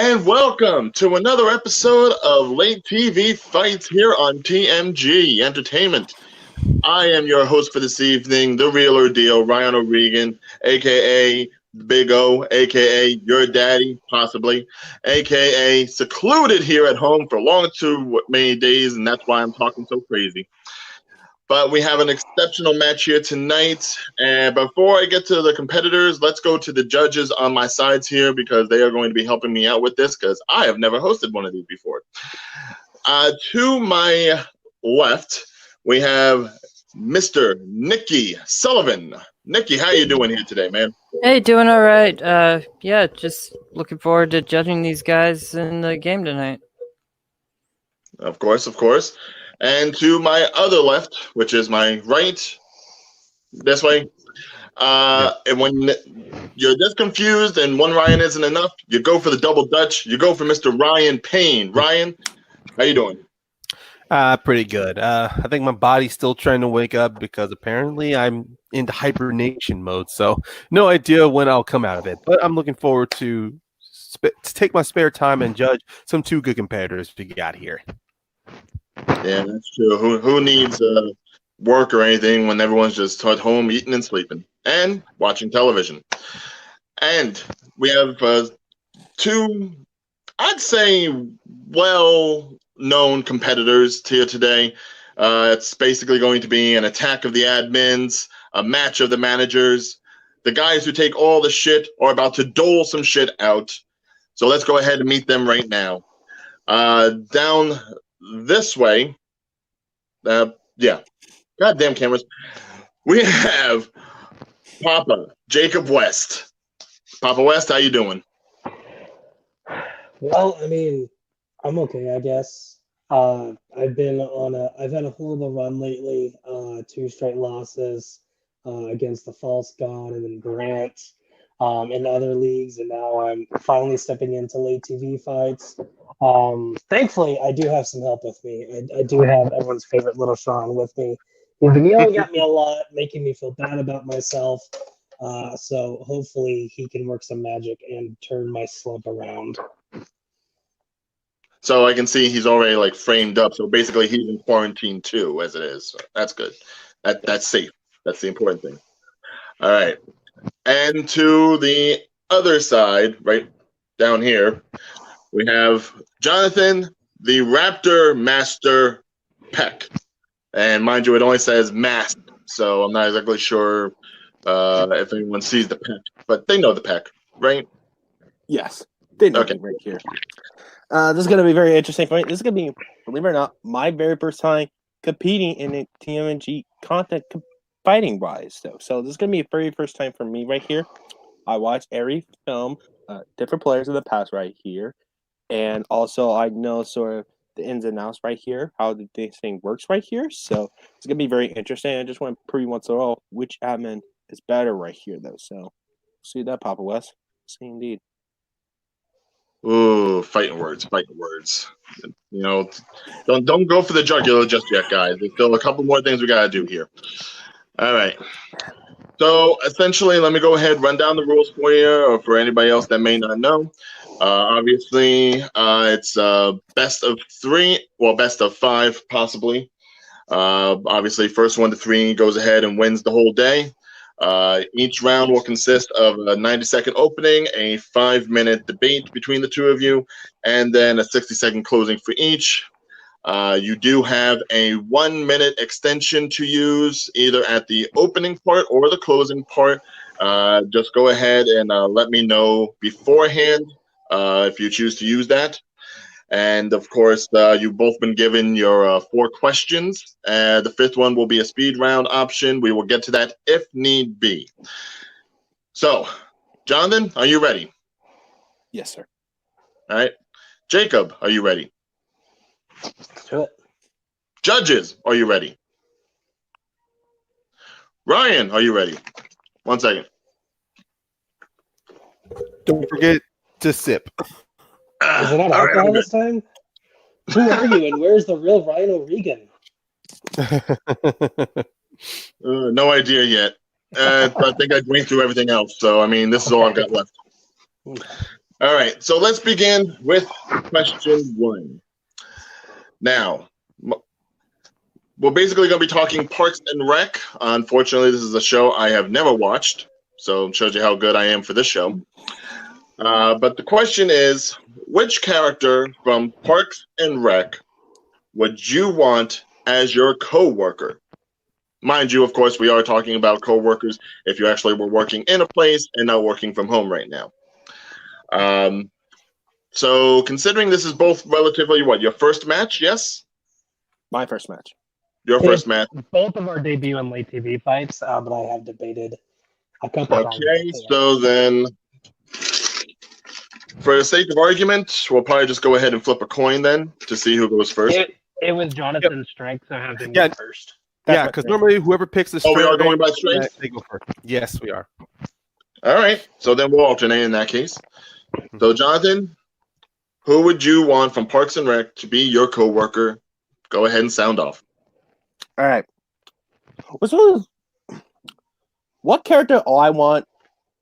And welcome to another episode of Late TV Fights here on TMG Entertainment. I am your host for this evening, the real or deal, Ryan O'Regan, aka Big O, aka your daddy, possibly, aka secluded here at home for long too many days, and that's why I'm talking so crazy. But we have an exceptional match here tonight. And before I get to the competitors, let's go to the judges on my sides here because they are going to be helping me out with this because I have never hosted one of these before. To my left, we have Mr. Nicky Sullivan. Nicky, how you doing here today, man? Hey, doing all right. Yeah, just looking forward to judging these guys in the game tonight. Of course, of course. And to my other left, which is my right, this way. And when you're this confused and one Ryan isn't enough, you go for the double Dutch. You go for Mr. Ryan Payne. Ryan, how you doing? Pretty good. I think my body's still trying to wake up because apparently I'm into hibernation mode. So no idea when I'll come out of it. But I'm looking forward to take my spare time and judge some two good competitors we got here. Yeah, that's true. Who needs work or anything when everyone's just at home eating and sleeping and watching television? And we have two, I'd say, well-known competitors here today. It's basically going to be an attack of the admins, a match of the managers. The guys who take all the shit are about to dole some shit out. So let's go ahead and meet them right now. Down this way, goddamn cameras. We have Papa Jacob West. Papa West, how you doing? Well, I mean, I'm okay, I guess. I've had a horrible run lately. 2 straight losses against the False God and then Grant in other leagues, and now I'm finally stepping into late TV fights. Thankfully, I do have some help with me. I do have everyone's favorite little Sean with me. He's been yelling at me a lot, making me feel bad about myself. So hopefully he can work some magic and turn my slump around. So I can see he's already framed up. So basically he's in quarantine too, as it is. So that's good. That's safe. That's the important thing. All right. And to the other side, right down here, we have Jonathan, the Raptor Master Peck. And mind you, it only says mask, so I'm not exactly sure if anyone sees the Peck, but they know the Peck, right? Yes, they know it right here. This is going to be very interesting fight. This is going to be, believe it or not, my very first time competing in a TMG content fighting wise, though. So this is going to be a very first time for me right here. I watched every film, different players in the past right here. And also, I know sort of the ins and outs right here, how this thing works right here. So it's going to be very interesting. I just want to prove once and all which admin is better right here, though. So see that, Papa West. See indeed. Ooh, fighting words. You know, don't go for the jugular just yet, guys. There's still a couple more things we got to do here. All right. So essentially, let me go ahead and run down the rules for you, or for anybody else that may not know. Obviously, it's best of 3, well, best of 5, possibly. Obviously, first 1 to 3 goes ahead and wins the whole day. Each round will consist of a 90-second opening, a 5-minute debate between the two of you, and then a 60-second closing for each. You do have a 1-minute extension to use either at the opening part or the closing part. Just go ahead and let me know beforehand if you choose to use that. And of course, you've both been given your 4 questions. The 5th one will be a speed round option. We will get to that if need be. So, Jonathan, are you ready? Yes, sir. All right. Jacob, are you ready? Do it. Judges, are you ready? Ryan, are you ready? 1 second. Don't forget to sip. Is it not alcohol this time? Who are you and where's the real Ryan O'Regan? No idea yet. I think I went through everything else. So, I mean, this is all I've got left. All right, so let's begin with question 1. Now, we're basically going to be talking Parks and Rec. Unfortunately, this is a show I have never watched, so it shows you how good I am for this show. But the question is, which character from Parks and Rec would you want as your co-worker? Mind you, of course, we are talking about co-workers if you actually were working in a place and not working from home right now. So considering this is both relatively, your first match, yes? My first match. Your first match. Both of our debut and late TV fights, but I have debated a couple times. Okay, so then, for the sake of argument, we'll probably just go ahead and flip a coin then to see who goes first. It was Jonathan's strength, so I have him Yeah. go first. Yeah, because normally whoever picks the Oh, we are strength, going by strength? they go first. Yes, we are. All right, so then we'll alternate in that case. So, Jonathan, who would you want from Parks and Rec to be your co-worker? Go ahead and sound off. All right. What character I want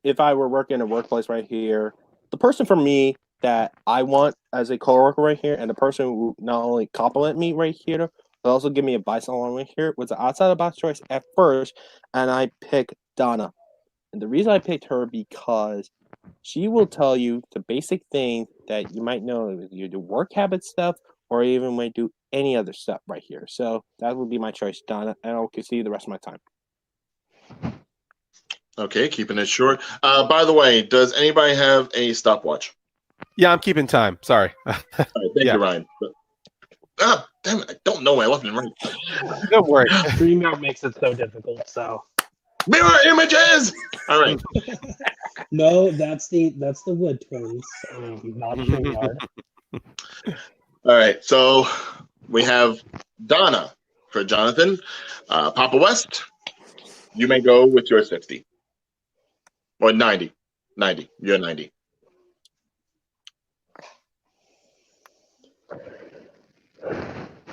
if I were working in a workplace right here? The person for me that I want as a coworker right here, and the person who not only compliment me right here, but also give me advice along right here, was an outside the box choice at first, and I picked Donna. And the reason I picked her because she will tell you the basic things that you might know, you do work habit stuff, or even might do any other stuff right here. So that would be my choice, Donna, and I'll see you the rest of my time. Okay, keeping it short. By the way, does anybody have a stopwatch? Yeah, I'm keeping time. Sorry. All right, thank you, Ryan. Damn it, I don't know my left and right. Don't worry. StreamYard makes it so difficult, so. Mirror images! All right. No, that's the Wood Twins, not StreamYard. All right, so we have Donna for Jonathan. Papa West, you may go with your 60. Or 90. 90. You're 90.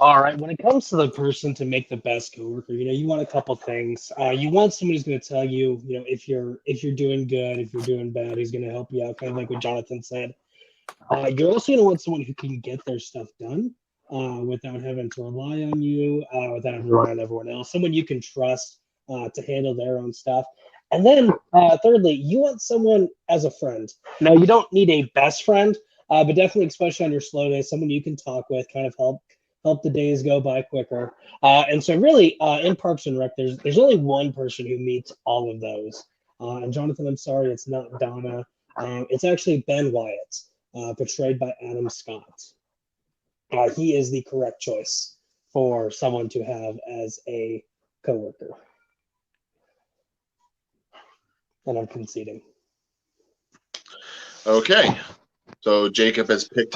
All right, when it comes to the person to make the best coworker, you want a couple things. You want somebody who's going to tell you, if you're doing good, if you're doing bad, who's going to help you out, kind of like what Jonathan said. You're also going to want someone who can get their stuff done without having to rely on you, without having to rely on everyone else. Someone you can trust to handle their own stuff. And then, thirdly, you want someone as a friend. Now, you don't need a best friend, but definitely, especially on your slow days, someone you can talk with, kind of help the days go by quicker. And so really, in Parks and Rec, there's only one person who meets all of those. And Jonathan, I'm sorry, it's not Donna. It's actually Ben Wyatt, portrayed by Adam Scott. He is the correct choice for someone to have as a coworker. And I'm conceding. Okay, so Jacob has picked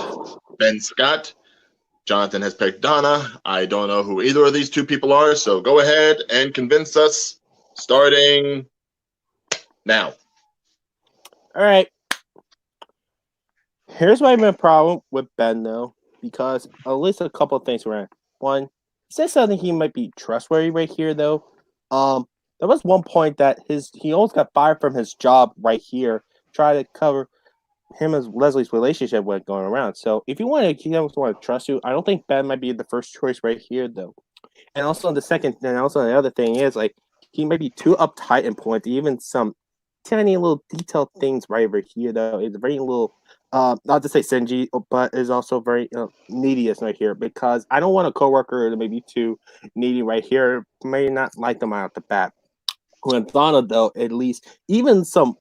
Ben Scott. Jonathan has picked Donna. I don't know who either of these two people are, so go ahead and convince us, starting now. All right. Here's my main problem with Ben, though, because at least a couple of things were. One, he said something he might be trustworthy right here, though. There was one point that he almost got fired from his job right here, trying to cover him and Leslie's relationship was going around. So if you want to trust you, I don't think Ben might be the first choice right here, though. And also the other thing is, like, he might be too uptight and pointy. Even some tiny little detailed things right over here, though. It's very little, not to say stingy, but is also very needy right here, because I don't want a coworker that may be too needy right here. May not like them out the bat. With Donna, though, at least even some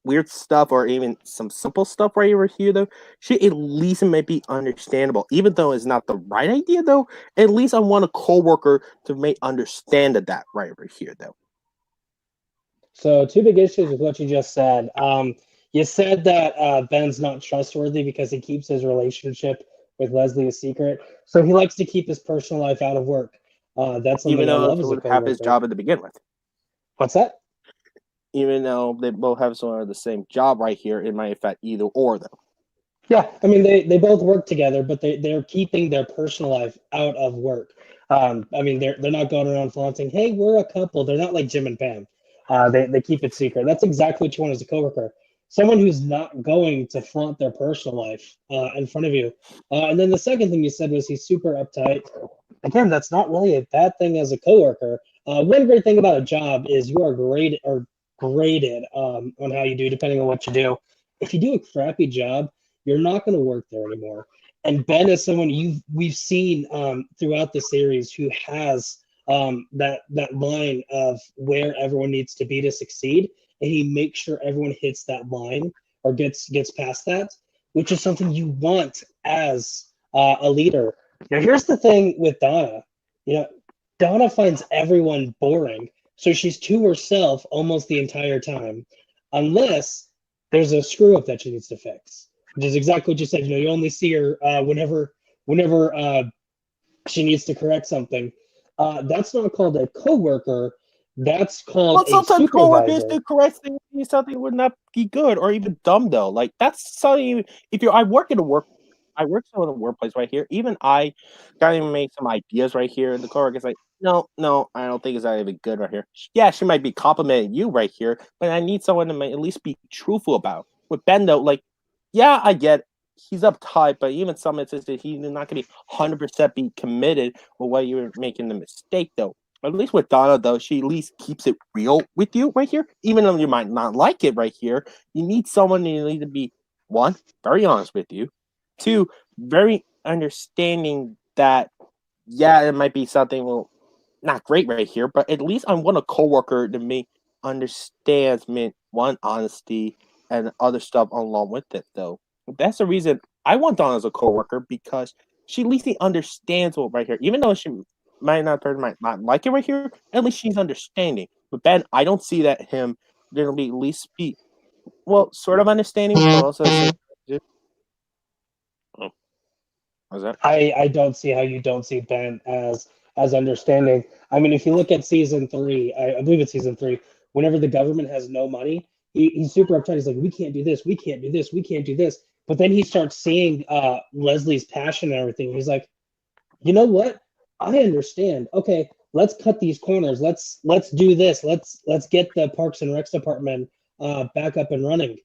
weird stuff or even some simple stuff right over here, though, she at least might be understandable. Even though it's not the right idea, though, at least I want a coworker to make understand that right over here, though. So 2 big issues with what you just said. You said that Ben's not trustworthy because he keeps his relationship with Leslie a secret. So he likes to keep his personal life out of work. That's something even though I love he as a would have his coworker. job to begin with. What's that? Even though they both have sort of the same job right here, it might affect either or, though. Yeah, I mean, they both work together, but they're keeping their personal life out of work. I mean, they're not going around flaunting, hey, we're a couple. They're not like Jim and Pam. They keep it secret. That's exactly what you want as a coworker. someone who's not going to flaunt their personal life in front of you. And then the second thing you said was he's super uptight. Again, that's not really a bad thing as a coworker. One great thing about a job is you are graded on how you do, depending on what you do. If you do a crappy job, you're not going to work there anymore. And Ben is someone we've seen throughout the series who has that line of where everyone needs to be to succeed, and he makes sure everyone hits that line or gets past that, which is something you want as a leader. Now, here's the thing with Donna. Donna finds everyone boring, so she's to herself almost the entire time, unless there's a screw up that she needs to fix, which is exactly what you said. You only see her whenever she needs to correct something. That's not called a coworker. That's called a sometimes coworkers supervisor. do correct things, something would not be good or even dumb though. Like that's something. I work in a workplace right here. Even I got to make some ideas right here. And the coworker's like, no, I don't think it's that even good right here. Yeah, she might be complimenting you right here, but I need someone to at least be truthful about. With Ben though, like, yeah, I get he's uptight, but even some instances he's not going to be 100% be committed with what you're making the mistake though. At least with Donna though, she at least keeps it real with you right here, even though you might not like it right here. You need someone who needs to be, one, very honest with you. Two, very understanding that, yeah, it might be something not great right here, but at least I want a coworker to me understands one, honesty and other stuff along with it though. That's the reason I want Donna as a coworker, because she at least understands what right here, even though she might not like it right here, at least she's understanding. But Ben, I don't see that him there'll be at least be sort of understanding, but also How's that? I don't see how you don't see Ben as understanding. I mean, if you look at season 3, I believe it's season 3, whenever the government has no money, he's super uptight. He's like, we can't do this, we can't do this, we can't do this. But then he starts seeing Leslie's passion and everything. He's like, you know what? I understand. Okay, let's cut these corners. Let's do this. Let's get the Parks and Recs department back up and running.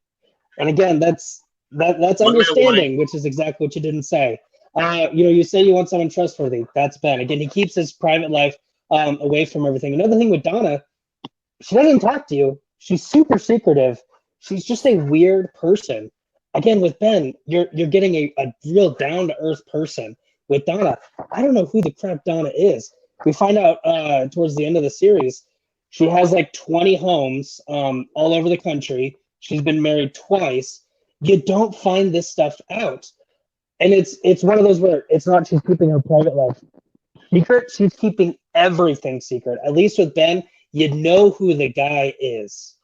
And again, that's understanding, which is exactly what you didn't say. You say you want someone trustworthy. That's Ben. Again, he keeps his private life away from everything. Another thing with Donna, she doesn't talk to you. She's super secretive. She's just a weird person. Again, with Ben, you're getting a real down-to-earth person. With Donna, I don't know who the crap Donna is. We find out towards the end of the series, she has like 20 homes all over the country. She's been married twice. You don't find this stuff out. And it's one of those where it's not she's keeping her private life secret. She's keeping everything secret. At least with Ben, you know who the guy is.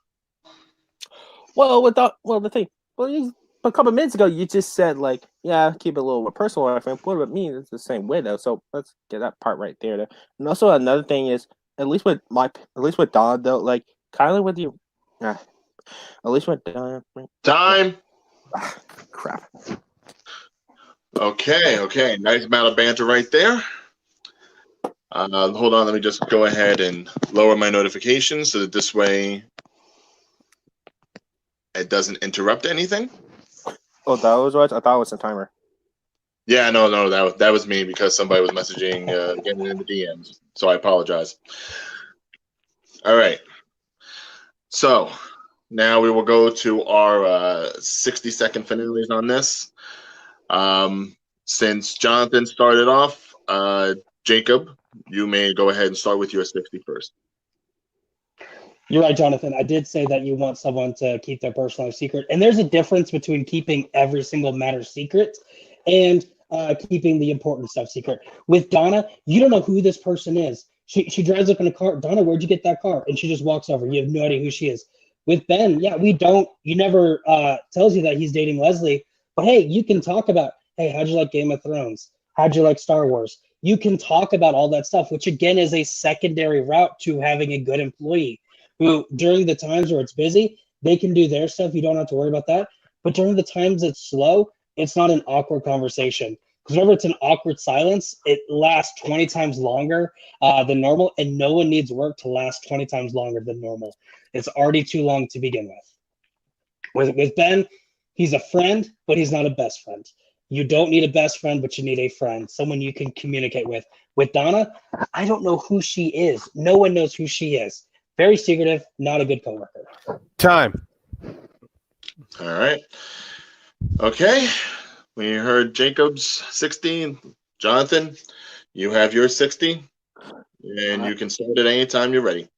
A couple of minutes ago, you just said like, yeah, keep it a little more personal. What about me? It's the same way though. So let's get that part right there. And also another thing is, at least with Don though, like kind of with you, at least with Don. Time. Crap. Okay. Nice amount of banter right there. Hold on, let me just go ahead and lower my notifications so that this way it doesn't interrupt anything. Oh, that was what I thought it was a timer. Yeah, no, that was me because somebody was messaging, getting in the DMs. So I apologize. All right. So now we will go to our 60-second finales on this. Since Jonathan started off, Jacob, you may go ahead and start with your 60 first. You're right, Jonathan. I did say that you want someone to keep their personal life secret. And there's a difference between keeping every single matter secret and keeping the important stuff secret. With Donna, you don't know who this person is. She drives up in a car. Donna, where'd you get that car? And she just walks over. You have no idea who she is. With Ben, he never tells you that he's dating Leslie. But hey, you can talk about, hey, how'd you like Game of Thrones? How'd you like Star Wars? You can talk about all that stuff, which again is a secondary route to having a good employee who during the times where it's busy, they can do their stuff. You don't have to worry about that. But during the times it's slow, it's not an awkward conversation. Because whenever it's an awkward silence, it lasts 20 times longer than normal, and no one needs work to last 20 times longer than normal. It's already too long to begin with. With Ben, he's a friend, but he's not a best friend. You don't need a best friend, but you need a friend, someone you can communicate with. With Donna, I don't know who she is. No one knows who she is. Very secretive, not a good coworker. Time. All right. Okay. We heard Jacob's 60. Jonathan, you have your 60, and you can start at any time you're ready.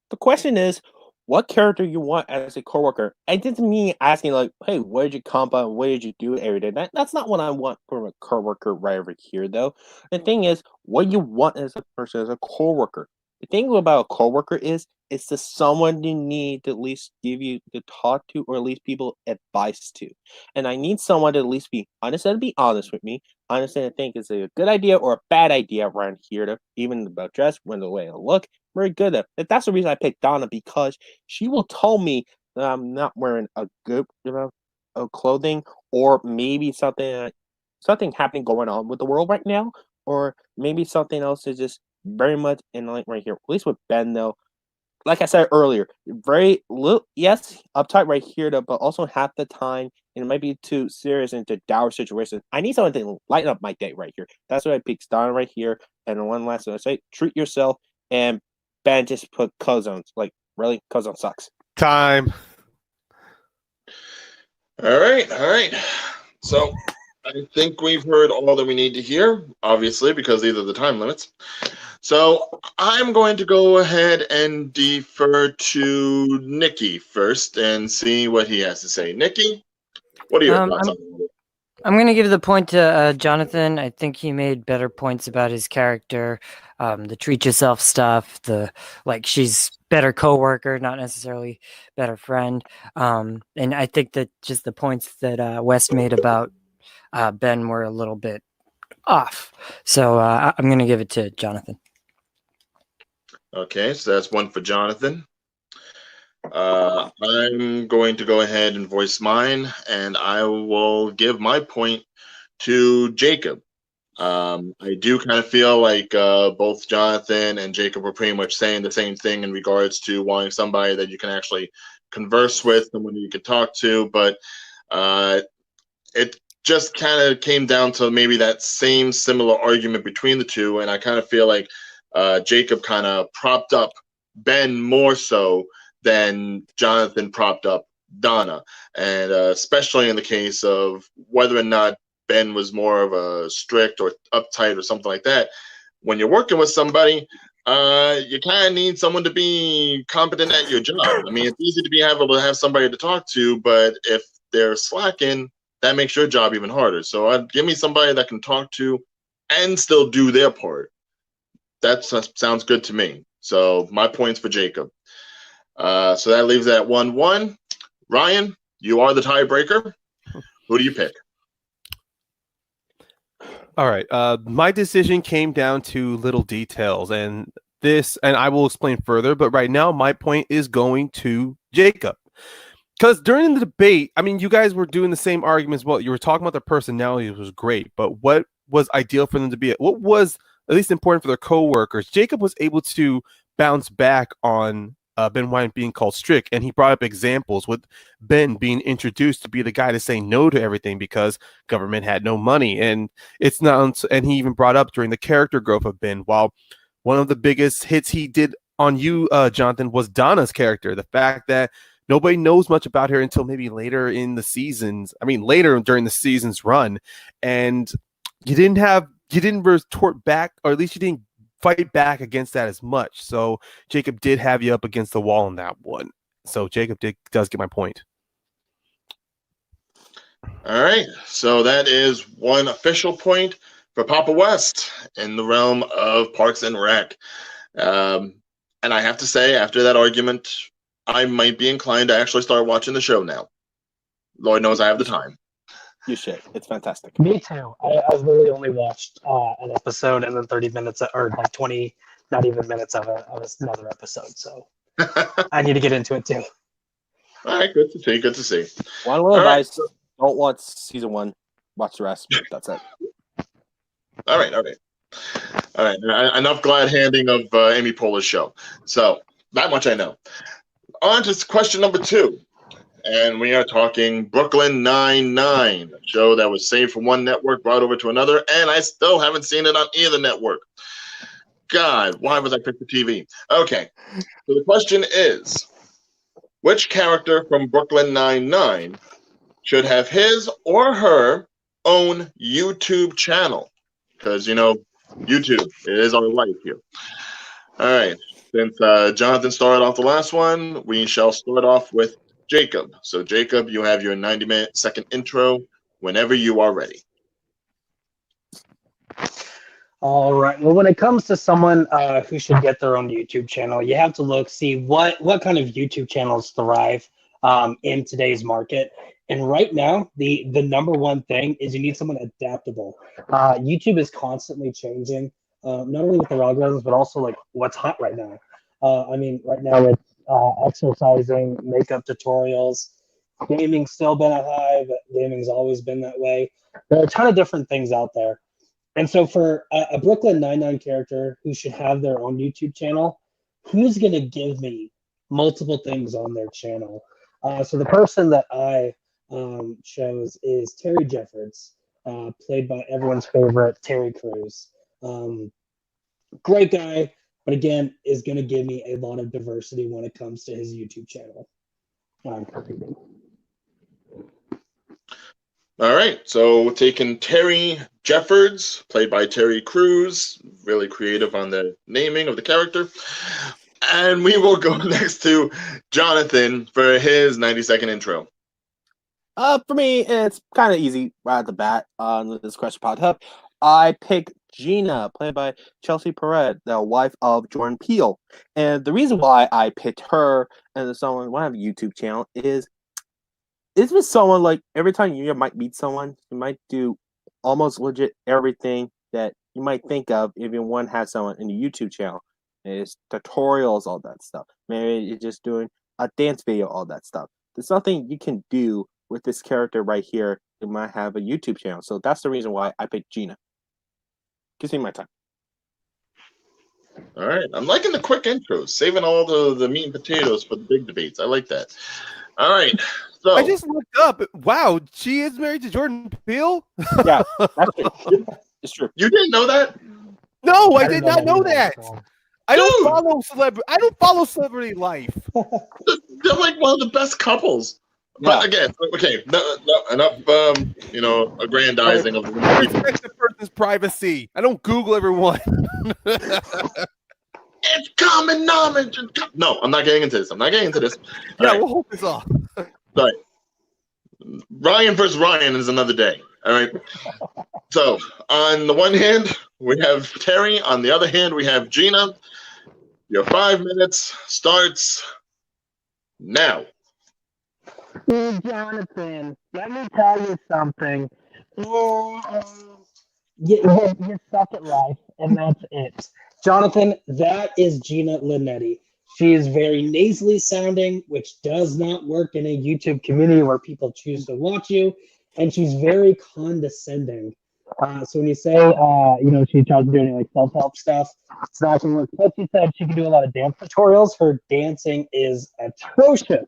The question is, what character you want as a coworker? And it isn't me asking like, hey, what did you comp on? What did you do every day? That's not what I want from a coworker right over here, though. The thing is, what you want as a person, as a coworker. The thing about a coworker is, it's the someone you need to at least give you to talk to, or at least people advice to. And I need someone to at least be honest and be honest with me. Honest and think is a good idea or a bad idea around here, to even about dress, when the way I look. Very good at it. That's the reason I picked Donna, because she will tell me that I'm not wearing a good amount of clothing, or maybe something happening going on with the world right now, or maybe something else is just very much in line right here. At least with Ben, though, like I said earlier, very little, yes, uptight right here, though, but also half the time it might be too serious into dour situations. I need someone to lighten up my day right here. That's what I picked Donna right here. And one last thing I say, treat yourself. And Ben just put cozones. Like, really? Cozone sucks. Time. All right. So I think we've heard all that we need to hear, obviously, because these are the time limits. So I'm going to go ahead and defer to Nikki first and see what he has to say. Nikki, what are your thoughts on it? I'm going to give the point to Jonathan. I think he made better points about his character, the treat yourself stuff, the she's better coworker, not necessarily better friend. And I think that just the points that Wes made about Ben were a little bit off. So I'm going to give it to Jonathan. Okay, so that's one for Jonathan. I'm going to go ahead and voice mine, and I will give my point to Jacob. I do kind of feel like both Jonathan and Jacob were pretty much saying the same thing in regards to wanting somebody that you can actually converse with, someone you can talk to, but it just kind of came down to maybe that same similar argument between the two, and I kind of feel like Jacob kind of propped up Ben more so than Jonathan propped up Donna, and especially in the case of whether or not Ben was more of a strict or uptight or something like that. When you're working with somebody, you kind of need someone to be competent at your job. I mean, it's easy to be able to have somebody to talk to, but if they're slacking, that makes your job even harder. So give me somebody that can talk to and still do their part. That sounds good to me. So my points for Jacob. So that leaves it at 1-1. Ryan, you are the tiebreaker. Who do you pick? All right. My decision came down to little details, and I will explain further, but right now my point is going to Jacob. Because during the debate, I mean, you guys were doing the same arguments. Well, you were talking about their personalities was great, but what was ideal for them to be? What was at least important for their coworkers? Jacob was able to bounce back on Ben Wyatt being called strict, and he brought up examples with Ben being introduced to be the guy to say no to everything because government had no money, and it's not. And he even brought up during the character growth of Ben, while one of the biggest hits he did on you, Jonathan, was Donna's character. The fact that nobody knows much about her until maybe later in the seasons. I mean, later during the season's run, and you didn't retort back, or at least you didn't fight back against that as much. So Jacob did have you up against the wall on that one. So Jacob does get my point. All right. So that is one official point for Papa West in the realm of Parks and Rec. And I have to say, after that argument, I might be inclined to actually start watching the show now. Lord knows I have the time. You should. It's fantastic. Me too. I've literally only watched an episode and then 30 minutes, or like 20, not even minutes of another episode. So I need to get into it too. All right, good to see. Good to see. One little advice: don't watch season 1. Watch the rest. That's it. All right. All right, enough glad handing of Amy Poehler's show. So that much I know. On to question number 2. And we are talking Brooklyn Nine-Nine, a show that was saved from one network, brought over to another, and I still haven't seen it on either network. God, why was I picked the TV? Okay, so the question is, which character from Brooklyn Nine-Nine should have his or her own YouTube channel? Because, YouTube, it is our life here. All right, since Jonathan started off the last one, we shall start off with Jacob. So, Jacob, you have your 90-second intro whenever you are ready. All right. Well, when it comes to someone who should get their own YouTube channel, you have to see what kind of YouTube channels thrive in today's market. And right now, the number one thing is you need someone adaptable. YouTube is constantly changing, not only with the algorithms, but also like what's hot right now. Right now it's exercising, makeup tutorials. Gaming's still been a hive. Gaming's always been that way. There are a ton of different things out there. And so for a Brooklyn Nine-Nine character who should have their own YouTube channel, who's going to give me multiple things on their channel? So the person that I chose is Terry Jeffords, played by everyone's favorite Terry Crews. Great guy, but again, is going to give me a lot of diversity when it comes to his YouTube channel. All right, so we're taking Terry Jeffords, played by Terry Crews, really creative on the naming of the character. And we will go next to Jonathan for his 90-second intro. For me, it's kind of easy right at the bat. This question popped up. I picked Gina, played by Chelsea Peret, the wife of Jordan Peele. And the reason why I picked her and someone when I have a YouTube channel is with someone like every time you might meet someone, you might do almost legit everything that you might think of if you one has someone in the YouTube channel. It's tutorials, all that stuff. Maybe you're just doing a dance video, all that stuff. There's nothing you can do with this character right here. You might have a YouTube channel. So that's the reason why I picked Gina. Gives me my time. All right. I'm liking the quick intros, saving all the meat and potatoes for the big debates. I like that. All right. So I just looked up. Wow, she is married to Jordan Peele? Yeah, that's true. It's true. You didn't know that? No, I did not know that. I don't Dude! follow celebrity. I don't follow celebrity life. They're like one of the best couples. Yeah. But again, okay, enough, aggrandizing of I respect the person's privacy. I don't Google everyone. It's common knowledge. No, I'm not getting into this. Yeah, we'll hold this off. Sorry. Ryan versus Ryan is another day. All right. So on the one hand, we have Terry. On the other hand, we have Gina. Your 5 minutes starts now. Hey, Jonathan, let me tell you something. You suck at life, and that's it. Jonathan, that is Gina Linetti. She is very nasally sounding, which does not work in a YouTube community where people choose to watch you, and she's very condescending. So when you say, she tries to do any self-help stuff, it's not going to work. Plus, she said she can do a lot of dance tutorials. Her dancing is atrocious.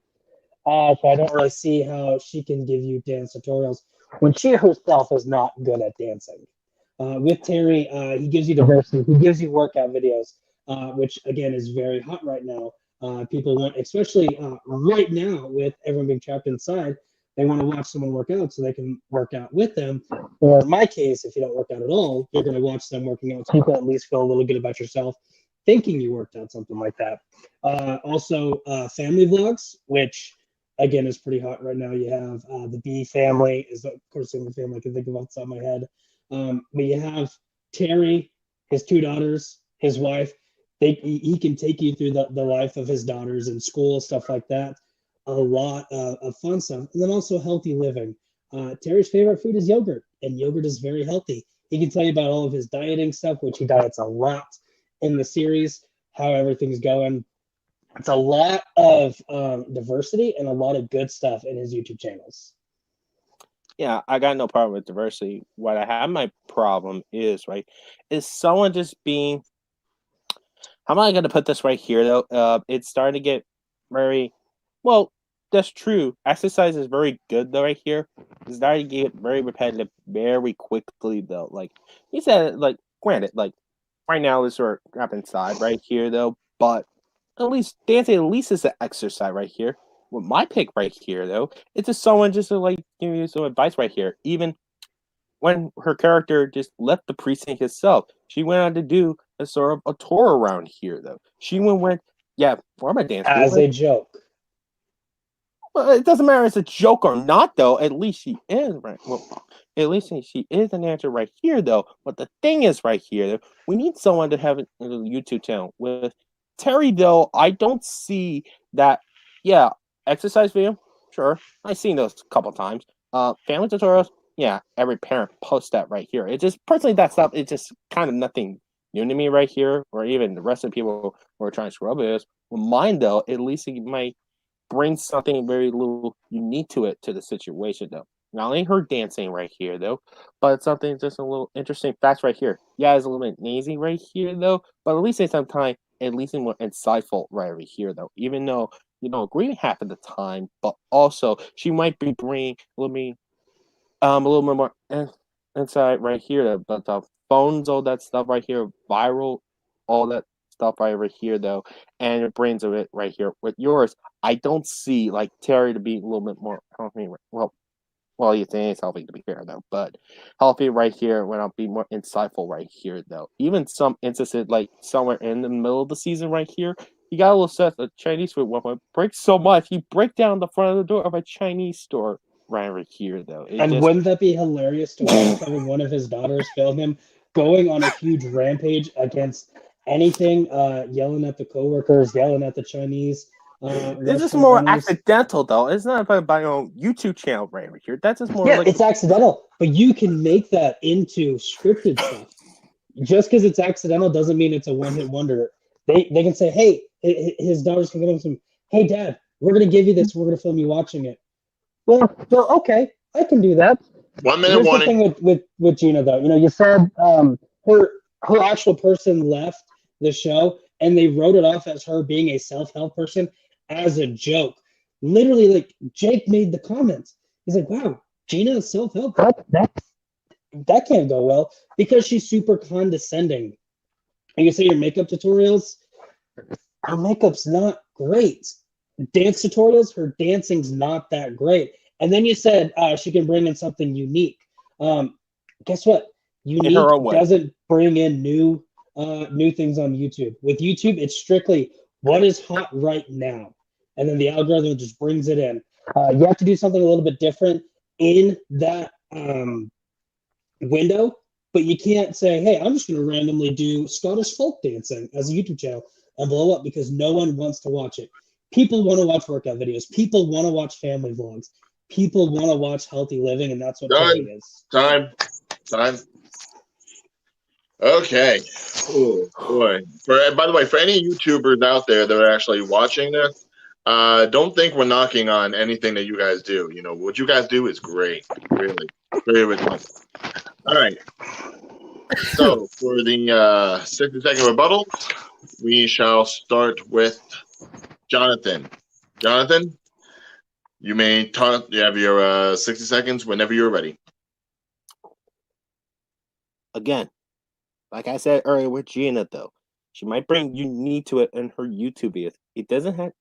So I don't really see how she can give you dance tutorials when she herself is not good at dancing. With Terry, he gives you diversity. He gives you workout videos, which, again, is very hot right now. People want, especially right now with everyone being trapped inside, they want to watch someone work out so they can work out with them. Or in my case, if you don't work out at all, you're going to watch them working out so you can at least feel a little good about yourself thinking you worked out, something like that. Also, family vlogs, which, again, is pretty hot right now. You have the B family is, of course, the only family I can think of off the top of my head. But you have Terry, his 2 daughters, his wife. He can take you through the life of his daughters in school, stuff like that. A lot of fun stuff. And then also healthy living. Terry's favorite food is yogurt, and yogurt is very healthy. He can tell you about all of his dieting stuff, which he diets a lot in the series, how everything's going. It's a lot of diversity and a lot of good stuff in his YouTube channels. yeah, I got no problem with diversity. What I have my problem is, right, is someone just being, how am I going to put this right here, though? It's starting to get very, well, that's true. Exercise is very good, though, right here. It's starting to get very repetitive very quickly, though. Like, you said, like, granted, like, right now, this sort of up inside right here, though, but at least dancing at least is an exercise right here. With my pick right here, though, it's just someone just to, like, give you some advice right here. Even when her character just left the precinct itself, she went on to do a sort of a tour around here, though. She went, yeah, where am I dancing? As a joke. Well, it doesn't matter if it's a joke or not, though. At least she is right. Well, at least she is an answer right here, though. But the thing is, right here, though, we need someone to have a YouTube channel with Terry. Though I don't see that. Yeah, exercise video, sure. I've seen those a couple times. Family tutorials, yeah. Every parent posts that right here. It just personally that stuff. It's just kind of nothing new to me right here, or even the rest of the people who are trying to scrub it. Well, mine though, at least it might bring something very little unique to it to the situation though. Not only her dancing right here though, but something just a little interesting facts right here. Yeah, it's a little bit lazy right here though, but at least at some time, at least more insightful right over here though. Even though you don't agree half of the time, but also she might be bringing a little bit more insight right here though. But the phones, all that stuff right here, viral, all that stuff right over here though, and it brings of it right here with yours. I don't see like Terry to be a little bit more healthy. Well, you think it's healthy to be fair though, but healthy right here when I'll be more insightful right here though. Even some instances like somewhere in the middle of the season right here, he got a little set of Chinese food one point. Breaks so much, he break down the front of the door of a Chinese store right over here though. It And just wouldn't that be hilarious to watch having one of his daughters film him going on a huge rampage against anything, yelling at the coworkers, yelling at the Chinese it's just restaurant more owners? accidental though. It's not about my own YouTube channel right over here. That's just more Yeah, like it's accidental, but you can make that into scripted stuff. Just because it's accidental doesn't mean it's a one-hit wonder. They can say, hey, his daughters can come up to him, hey, Dad, we're going to give you this. We're going to film you watching it. Well, okay, I can do that. 1 minute Here's warning. the thing with Gina, though. You know, you said her actual person left the show, and they wrote it off as her being a self-help person as a joke. Literally, like, Jake made the comments. He's like, wow, Gina is self-help. That can't go well because she's super condescending. And you say your makeup tutorials, her makeup's not great. Dance tutorials, her dancing's not that great. And then you said she can bring in something unique. Guess what? Unique her own way. doesn't bring in new things on YouTube. With YouTube, it's strictly what is hot right now, and then the algorithm just brings it in. You have to do something a little bit different in that window, but you can't say, hey, I'm just going to randomly do Scottish folk dancing as a YouTube channel and blow up because no one wants to watch it. People want to watch workout videos. People want to watch family vlogs. People want to watch healthy living, and that's what Terry is. Time. Okay. Oh boy. By the way, for any YouTubers out there that are actually watching this, don't think we're knocking on anything that you guys do. You know, what you guys do is great. Really. Very original. All right. So for the 60-second rebuttal, we shall start with Jonathan. Jonathan, you may talk. You have your 60 seconds whenever you're ready. Again, like I said earlier with Gina, though, she might bring unique to it in her YouTube videos. It doesn't have,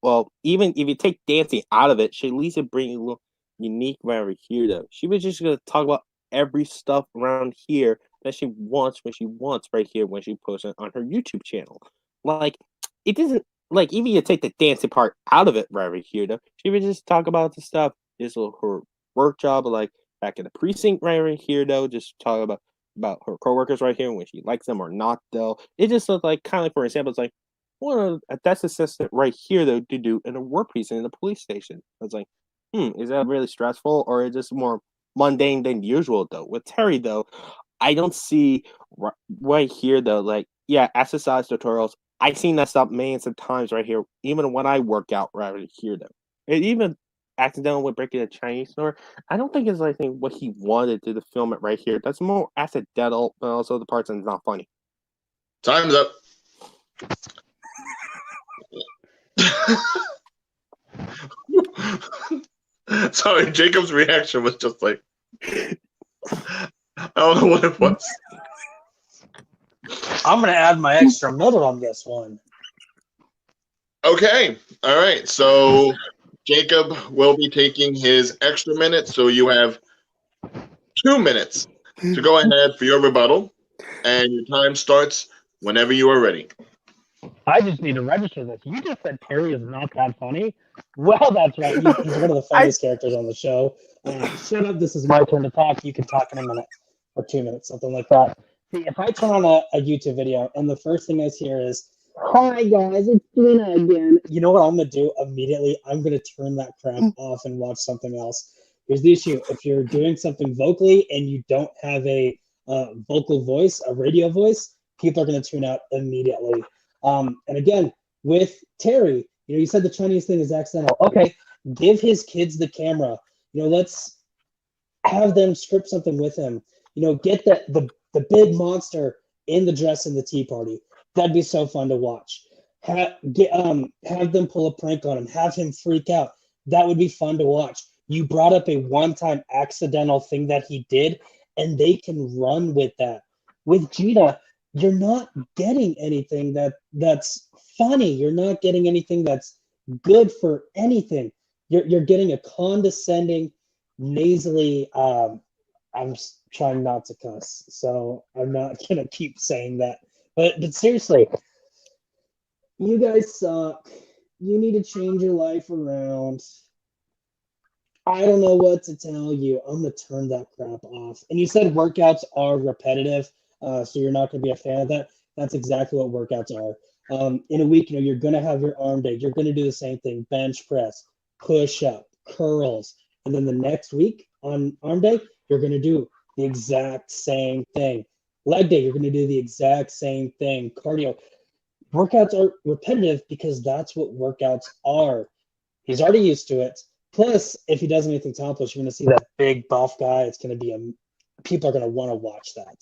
well, even if you take dancing out of it, she at least bring a little unique right over here, though. She was just going to talk about every stuff around here that she wants when she wants right here when she posts it on her YouTube channel. Like, it doesn't, like, even you take the dancing part out of it right over here, though, she would just talk about the stuff, just her work job, like, back in the precinct right over here, though, just talk about her coworkers right here, when she likes them or not, though. It just looks like, kind of like, for example, it's like, what a desk assistant right here, though, to do in a work precinct in a police station. It's like, is that really stressful, or is it just more mundane than usual, though? With Terry, though, I don't see right here, though, like, yeah, exercise tutorials. I've seen that stuff millions of times right here, even when I work out right here, though. And even accidental with breaking a Chinese store. I don't think it's like what he wanted to film it right here. That's more accidental, but also the parts that's not funny. Time's up. Sorry, Jacob's reaction was just like, I don't know what it was. I'm going to add my extra minute on this one. Okay. All right. So Jacob will be taking his extra minute. So you have 2 minutes to go ahead for your rebuttal. And your time starts whenever you are ready. I just need to register this. You just said Terry is not that funny? Well, that's right. He's one of the funniest characters on the show. Shut up. This is my turn to talk. You can talk in a minute or 2 minutes, something like that. See, if I turn on a YouTube video and the first thing I hear is, "Hi, guys, it's Gina again." You know what I'm going to do immediately? I'm going to turn that crap off and watch something else. Here's the issue. If you're doing something vocally and you don't have a vocal voice, a radio voice, people are going to tune out immediately. And again, with Terry, you said the Chinese thing is accidental. Okay, give his kids the camera. Let's have them script something with him. Get the big monster in the dress in the tea party. That'd be so fun to watch. Have them pull a prank on him. Have him freak out. That would be fun to watch. You brought up a one-time accidental thing that he did, and they can run with that. With Gina, you're not getting anything that's funny. You're not getting anything that's good for anything. You're getting a condescending, nasally. I'm trying not to cuss, so I'm not gonna keep saying that. But seriously, you guys suck. You need to change your life around. I don't know what to tell you. I'm gonna turn that crap off. And you said workouts are repetitive. So you're not going to be a fan of that. That's exactly what workouts are. In a week, you're going to have your arm day. You're going to do the same thing: bench press, push up, curls, and then the next week on arm day, you're going to do the exact same thing. Leg day, you're going to do the exact same thing. Cardio. Workouts are repetitive because that's what workouts are. He's already used to it. Plus, if he does anything topless, you're going to see that big buff guy. It's going to be people are going to want to watch that.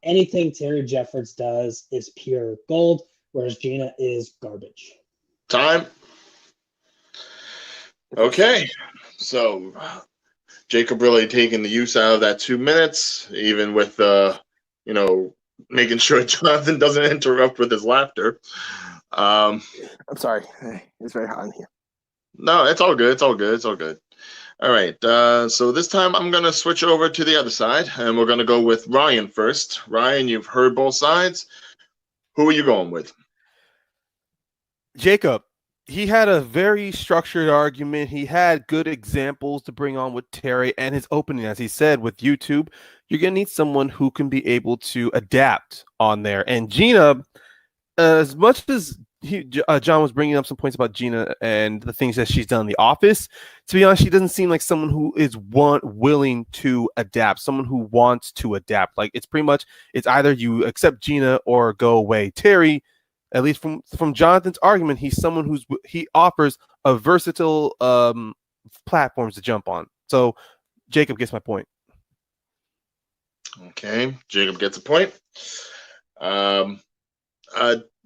Anything Terry Jeffords does is pure gold, whereas Gina is garbage. Time. Okay. So Jacob really taking the use out of that 2 minutes, even with, making sure Jonathan doesn't interrupt with his laughter. I'm sorry. It's very hot in here. No, it's all good. It's all good. It's all good. All right, so this time I'm going to switch over to the other side, and we're going to go with Ryan first. Ryan, you've heard both sides. Who are you going with? Jacob. He had a very structured argument. He had good examples to bring on with Terry, and his opening, as he said, with YouTube, you're going to need someone who can be able to adapt on there. And Gina, as much as John was bringing up some points about Gina and the things that she's done in The Office, to be honest, she doesn't seem like someone who is willing to adapt, someone who wants to adapt. Like, it's pretty much, it's either you accept Gina or go away. Terry, at least from Jonathan's argument, he's someone he offers a versatile platforms to jump on. So Jacob gets my point. Okay, Jacob gets a point.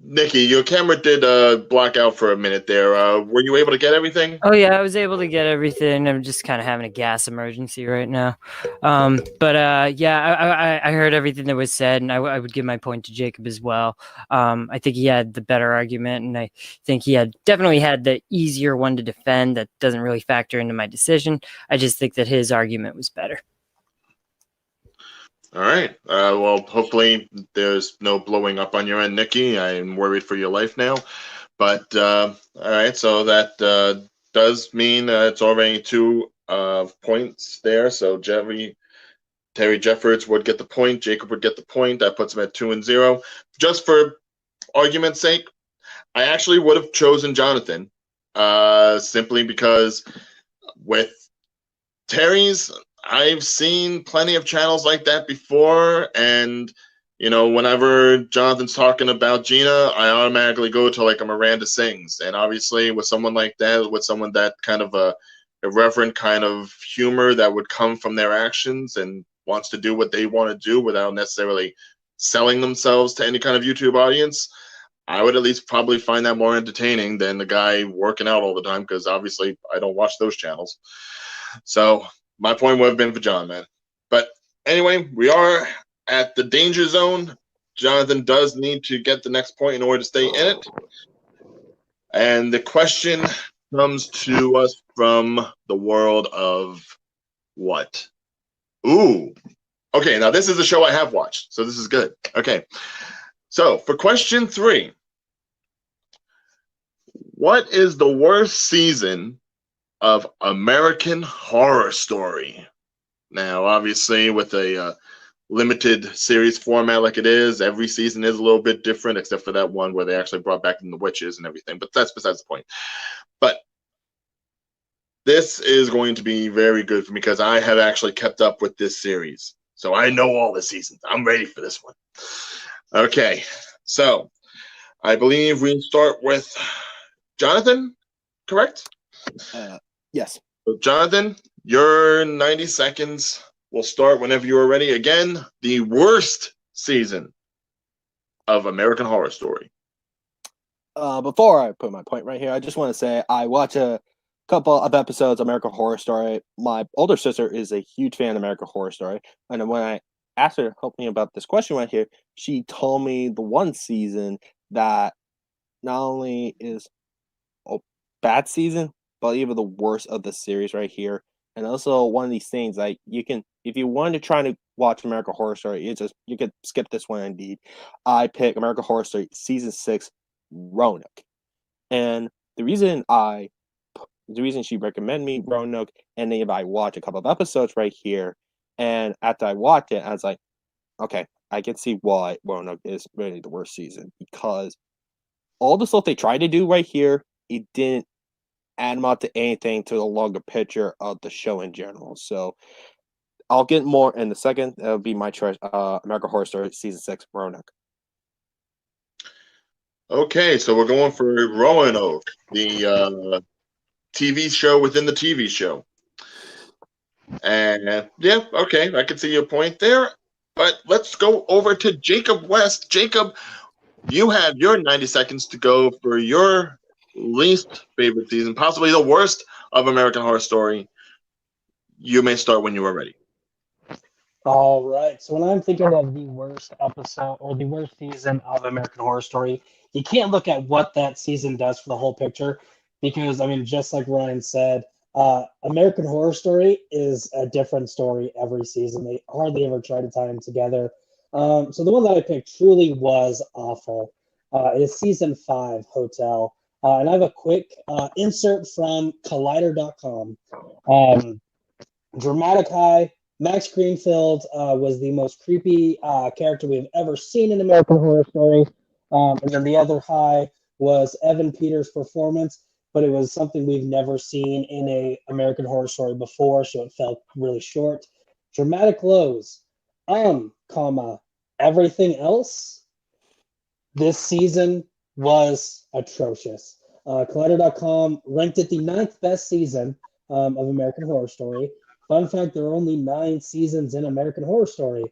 Nikki, your camera did block out for a minute there. Were you able to get everything? Oh yeah, I was able to get everything. I'm just kind of having a gas emergency right now. Yeah, I heard everything that was said, and I would give my point to Jacob as well. I think he had the better argument, and I think he definitely had the easier one to defend that doesn't really factor into my decision. I just think that his argument was better. All right. Well, hopefully there's no blowing up on your end, Nikki. I'm worried for your life now. But, all right, so that does mean it's already 2 points there. So Terry Jeffords would get the point. Jacob would get the point. That puts him at 2-0. Just for argument's sake, I actually would have chosen Jonathan simply because with Terry's, I've seen plenty of channels like that before, and whenever Jonathan's talking about Gina, I automatically go to like a Miranda Sings, and obviously with someone like that, with someone that kind of irreverent kind of humor that would come from their actions and wants to do what they want to do without necessarily selling themselves to any kind of YouTube audience, I would at least probably find that more entertaining than the guy working out all the time, because obviously I don't watch those channels. So my point would have been for John, man. But anyway, we are at the danger zone. Jonathan does need to get the next point in order to stay in it. And the question comes to us from the world of what? Ooh. Okay, now this is a show I have watched, so this is good. Okay. So for question 3, what is the worst season of American Horror Story? Now, obviously, with a limited series format like it is, every season is a little bit different, except for that one where they actually brought back in the witches and everything. But that's besides the point. But this is going to be very good for me because I have actually kept up with this series. So I know all the seasons. I'm ready for this one. Okay, so I believe we start with Jonathan, correct? Yes. So Jonathan, your 90 seconds will start whenever you are ready. Again, the worst season of American Horror Story. Before I put my point right here, I just want to say I watch a couple of episodes of American Horror Story. My older sister is a huge fan of American Horror Story, and when I asked her to help me about this question right here, she told me the one season that not only is a bad season, but even the worst of the series right here. And also one of these things, like, you can, if you want to try to watch American Horror Story, you could skip this one indeed. I pick American Horror Story season 6, Roanoke. And the reason she recommended me Roanoke, and then if I watch a couple of episodes right here, and after I watched it, I was like, okay, I can see why Roanoke is really the worst season, because all the stuff they tried to do right here, it didn't add up to anything to the longer picture of the show in general. So I'll get more in a second. That'll be my choice. American Horror Story season 6, Roanoke. Okay, so we're going for Roanoke, the TV show within the TV show. And yeah, okay, I can see your point there. But let's go over to Jacob West. Jacob, you have your 90 seconds to go for your least favorite season, possibly the worst of American Horror Story. You may start when you are ready. All right. So when I'm thinking of the worst episode or the worst season of American Horror Story, you can't look at what that season does for the whole picture, because, I mean, just like Ryan said, American Horror Story is a different story every season. They hardly ever try to tie them together. So the one that I picked truly was awful. Is season 5, Hotel. And I have a quick insert from Collider.com. Dramatic high. Max Greenfield was the most creepy character we've ever seen in American Horror Story. And then the other high was Evan Peters' performance, but it was something we've never seen in a American Horror Story before, so it felt really short. Dramatic lows, everything else this season was atrocious. Collider.com ranked it the 9th best season of American Horror Story. Fun fact: there are only 9 seasons in American Horror Story,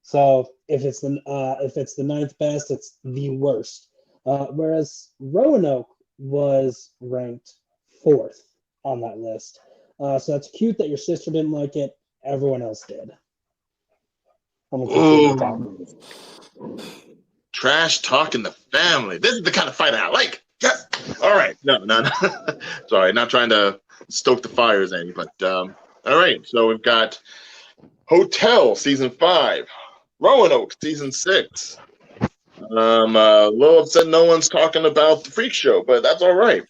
so if it's the 9th best, it's the worst. Whereas Roanoke was ranked 4th on that list. So that's cute that your sister didn't like it. Everyone else did. Trash talking the family. This is the kind of fight I like. Yes. All right. No. Sorry, not trying to stoke the fires, Andy, but all right. So we've got Hotel season 5, Roanoke season 6. A little upset no one's talking about the Freak Show, but that's all right.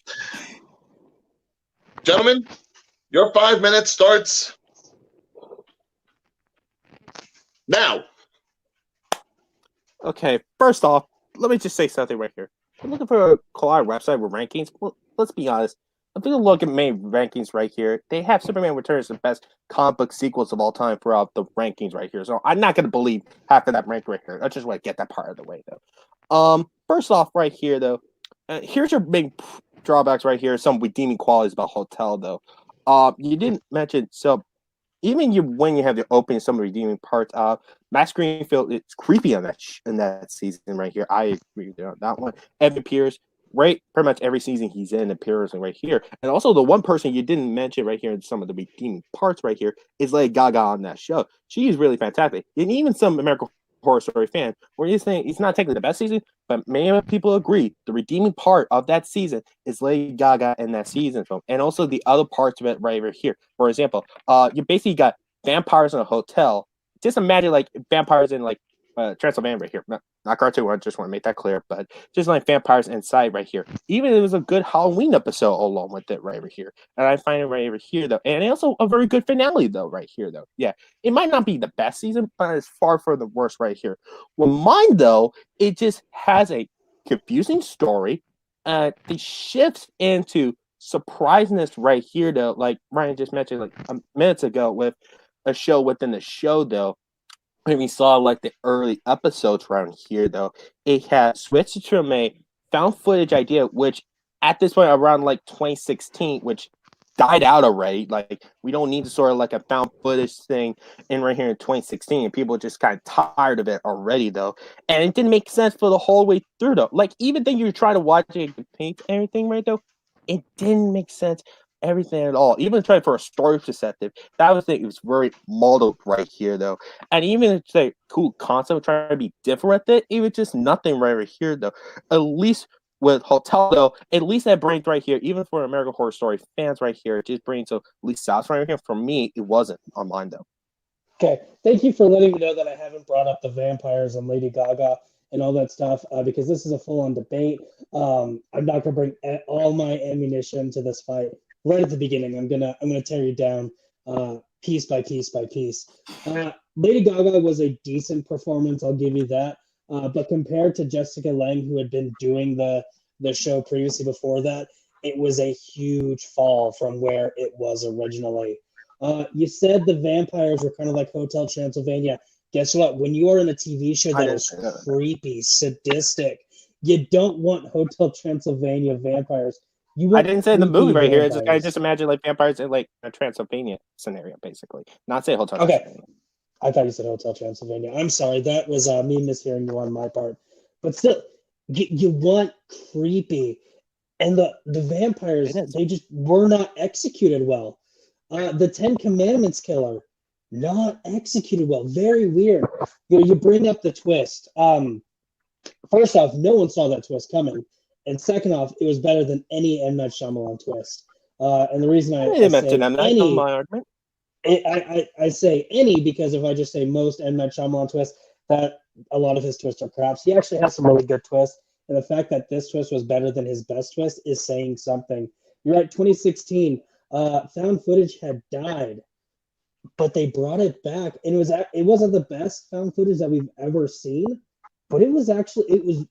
Gentlemen, your 5 minutes starts now. Okay, first off, let me just say something right here. I'm looking for a Collider website with rankings. Well, let's be honest. If you look at main rankings right here, they have Superman Returns the best comic book sequels of all time throughout the rankings right here. So I'm not going to believe half of that rank right here. I just want to get that part of the way, though. First off, right here, though, here's your big drawbacks right here. Some redeeming qualities about Hotel, though. You didn't mention so. Even when you have the opening, some redeeming parts. Max Greenfield, it's creepy on in that season right here. I agree with you on that one. Evan Pierce, right? Pretty much every season he's in appears right here. And also the one person you didn't mention right here in some of the redeeming parts right here is Lady Gaga on that show. She is really fantastic. And even some American Horror Story fan, where you're saying it's not technically the best season, but many people agree the redeeming part of that season is Lady Gaga in that season film, and also the other parts of it right over here. For example, you basically got vampires in a hotel. Just imagine like vampires in like Transylvania right here. Not cartoon. I just want to make that clear, but just like vampires inside right here. Even it was a good Halloween episode along with it right over here, and I find it right over here though, and also a very good finale though right here though. Yeah, it might not be the best season, but it's far from the worst right here. Well, mine though, it just has a confusing story. The shifts into surpriseness right here though, like Ryan just mentioned like minutes ago with a show within the show though. When we saw like the early episodes around here though, it had switched from a found footage idea, which at this point around like 2016, which died out already. Like we don't need to sort of like a found footage thing in right here in 2016. And people just kind of tired of it already though. And it didn't make sense for the whole way through though. Like even then you try to watch it paint everything right though, it didn't make sense everything at all. Even trying for a story perspective, that was it was very muddled right here though. And even it's a cool concept trying to be different with it, it was just nothing right over here though. At least with Hotel though, at least that brings right here, even for American Horror Story fans right here, it just brings at least South right here. For me, it wasn't on mine though. Okay, thank you for letting me know that I haven't brought up the vampires and Lady Gaga and all that stuff because this is a full-on debate. I'm not gonna bring all my ammunition to this fight right at the beginning. I'm gonna tear you down piece by piece by piece. Lady Gaga was a decent performance, I'll give you that. But compared to Jessica Lange, who had been doing the show previously before that, it was a huge fall from where it was originally. You said the vampires were kind of like Hotel Transylvania. Guess what? When you are in a TV show that is creepy, sadistic, you don't want Hotel Transylvania vampires. I didn't say the movie right here. It's just, I just imagine like vampires in like a Transylvania scenario, basically. Not say Hotel Transylvania. I thought you said Hotel Transylvania. I'm sorry. That was me mishearing you on my part. But still, you want creepy. And the vampires, they just were not executed well. The Ten Commandments killer, not executed well. Very weird. You bring up the twist. First off, no one saw that twist coming. And second off, it was better than any M. Night Shyamalan twist. And the reason I say any because if I just say most M. Night Shyamalan twists, that a lot of his twists are craps. He actually has some really good twists. And the fact that this twist was better than his best twist is saying something. You're right, 2016, found footage had died, but they brought it back. And it wasn't the best found footage that we've ever seen, but it was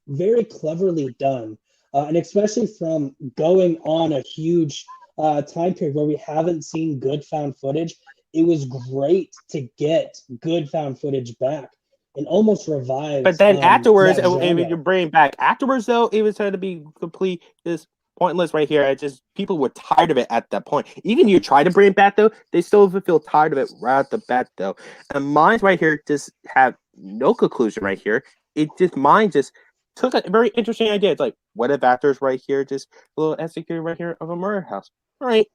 very cleverly done. And especially from going on a huge time period where we haven't seen good found footage, it was great to get good found footage back and almost revive. But then afterwards, if you bring back afterwards, though, it was going to be complete just pointless right here. People were tired of it at that point. Even you try to bring it back, though, they still feel tired of it right at the bat, though. And mine right here just have no conclusion right here. Mine just took a very interesting idea. It's like, what if actors right here just a little executed right here of a murder house? Right.